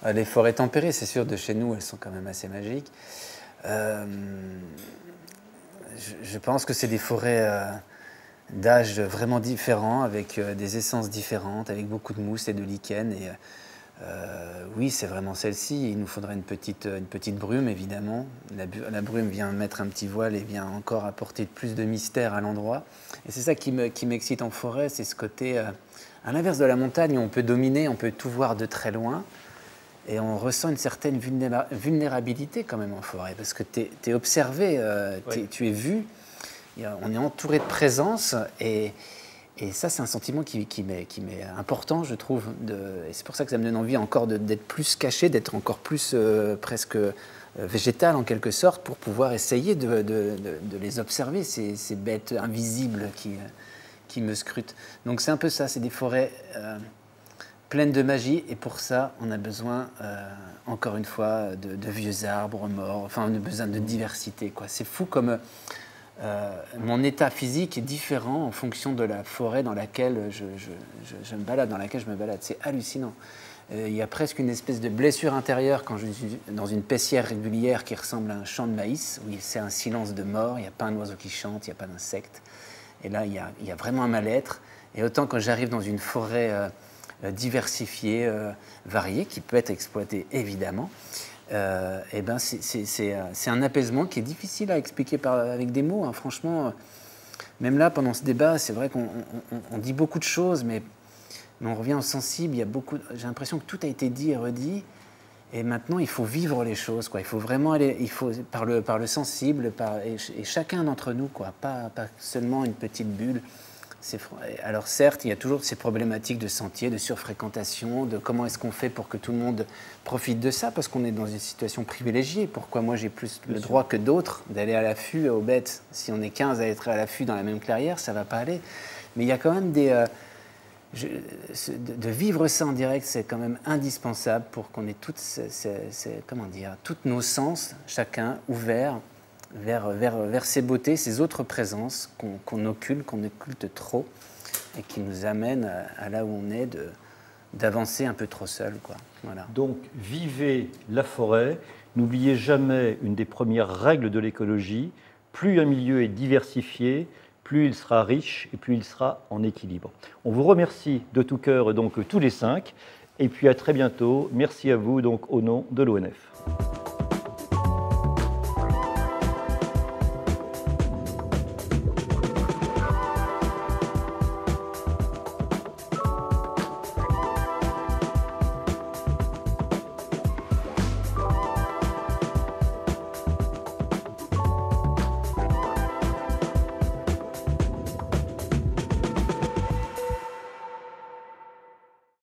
Les forêts tempérées, c'est sûr, de chez nous, elles sont quand même assez magiques. Je pense que c'est des forêts d'âge vraiment différents, avec des essences différentes, avec beaucoup de mousse et de lichen. Et oui, c'est vraiment celle-ci. Il nous faudrait une petite brume, évidemment. La brume vient mettre un petit voile et vient encore apporter plus de mystère à l'endroit. Et c'est ça qui m'excite en forêt, c'est ce côté, à l'inverse de la montagne, où on peut dominer, on peut tout voir de très loin. Et on ressent une certaine vulnérabilité quand même en forêt, parce que tu es observé, tu es vu, on est entouré de présence, et ça c'est un sentiment qui m'est important, je trouve, et c'est pour ça que ça me donne envie encore d'être plus caché, d'être encore plus presque végétal en quelque sorte, pour pouvoir essayer de les observer, ces bêtes invisibles qui me scrutent. Donc c'est un peu ça, c'est des forêts... pleine de magie, et pour ça, on a besoin, encore une fois, de vieux arbres morts, enfin, on a besoin de diversité, quoi. C'est fou comme mon état physique est différent en fonction de la forêt dans laquelle je me balade, C'est hallucinant. Il y a presque une espèce de blessure intérieure quand je suis dans une paissière régulière qui ressemble à un champ de maïs, où c'est un silence de mort, il n'y a pas un oiseau qui chante, il n'y a pas d'insecte. Et là, il y a vraiment un mal-être. Et autant quand j'arrive dans une forêt... diversifié, varié, qui peut être exploité évidemment. c'est un apaisement qui est difficile à expliquer avec des mots. Hein. Franchement, même là, pendant ce débat, c'est vrai qu'on dit beaucoup de choses, mais on revient au sensible. J'ai l'impression que tout a été dit et redit. Et maintenant, il faut vivre les choses, quoi. Il faut vraiment aller, par le sensible, et chacun d'entre nous, quoi. Pas seulement une petite bulle. Alors certes, il y a toujours ces problématiques de sentiers, de surfréquentation, de comment est-ce qu'on fait pour que tout le monde profite de ça, parce qu'on est dans une situation privilégiée. Pourquoi moi j'ai plus le droit que d'autres d'aller à l'affût aux bêtes? Si on est 15 à être à l'affût dans la même clairière, ça ne va pas aller. Mais il y a quand même de vivre ça en direct, c'est quand même indispensable pour qu'on ait tous nos sens, chacun, ouverts vers ces beautés, ces autres présences qu'on occulte trop et qui nous amènent à là où on est, d'avancer un peu trop seul, quoi. Voilà.
Donc, vivez la forêt. N'oubliez jamais une des premières règles de l'écologie. Plus un milieu est diversifié, plus il sera riche et plus il sera en équilibre. On vous remercie de tout cœur, donc tous les 5. Et puis à très bientôt. Merci à vous, donc au nom de l'ONF.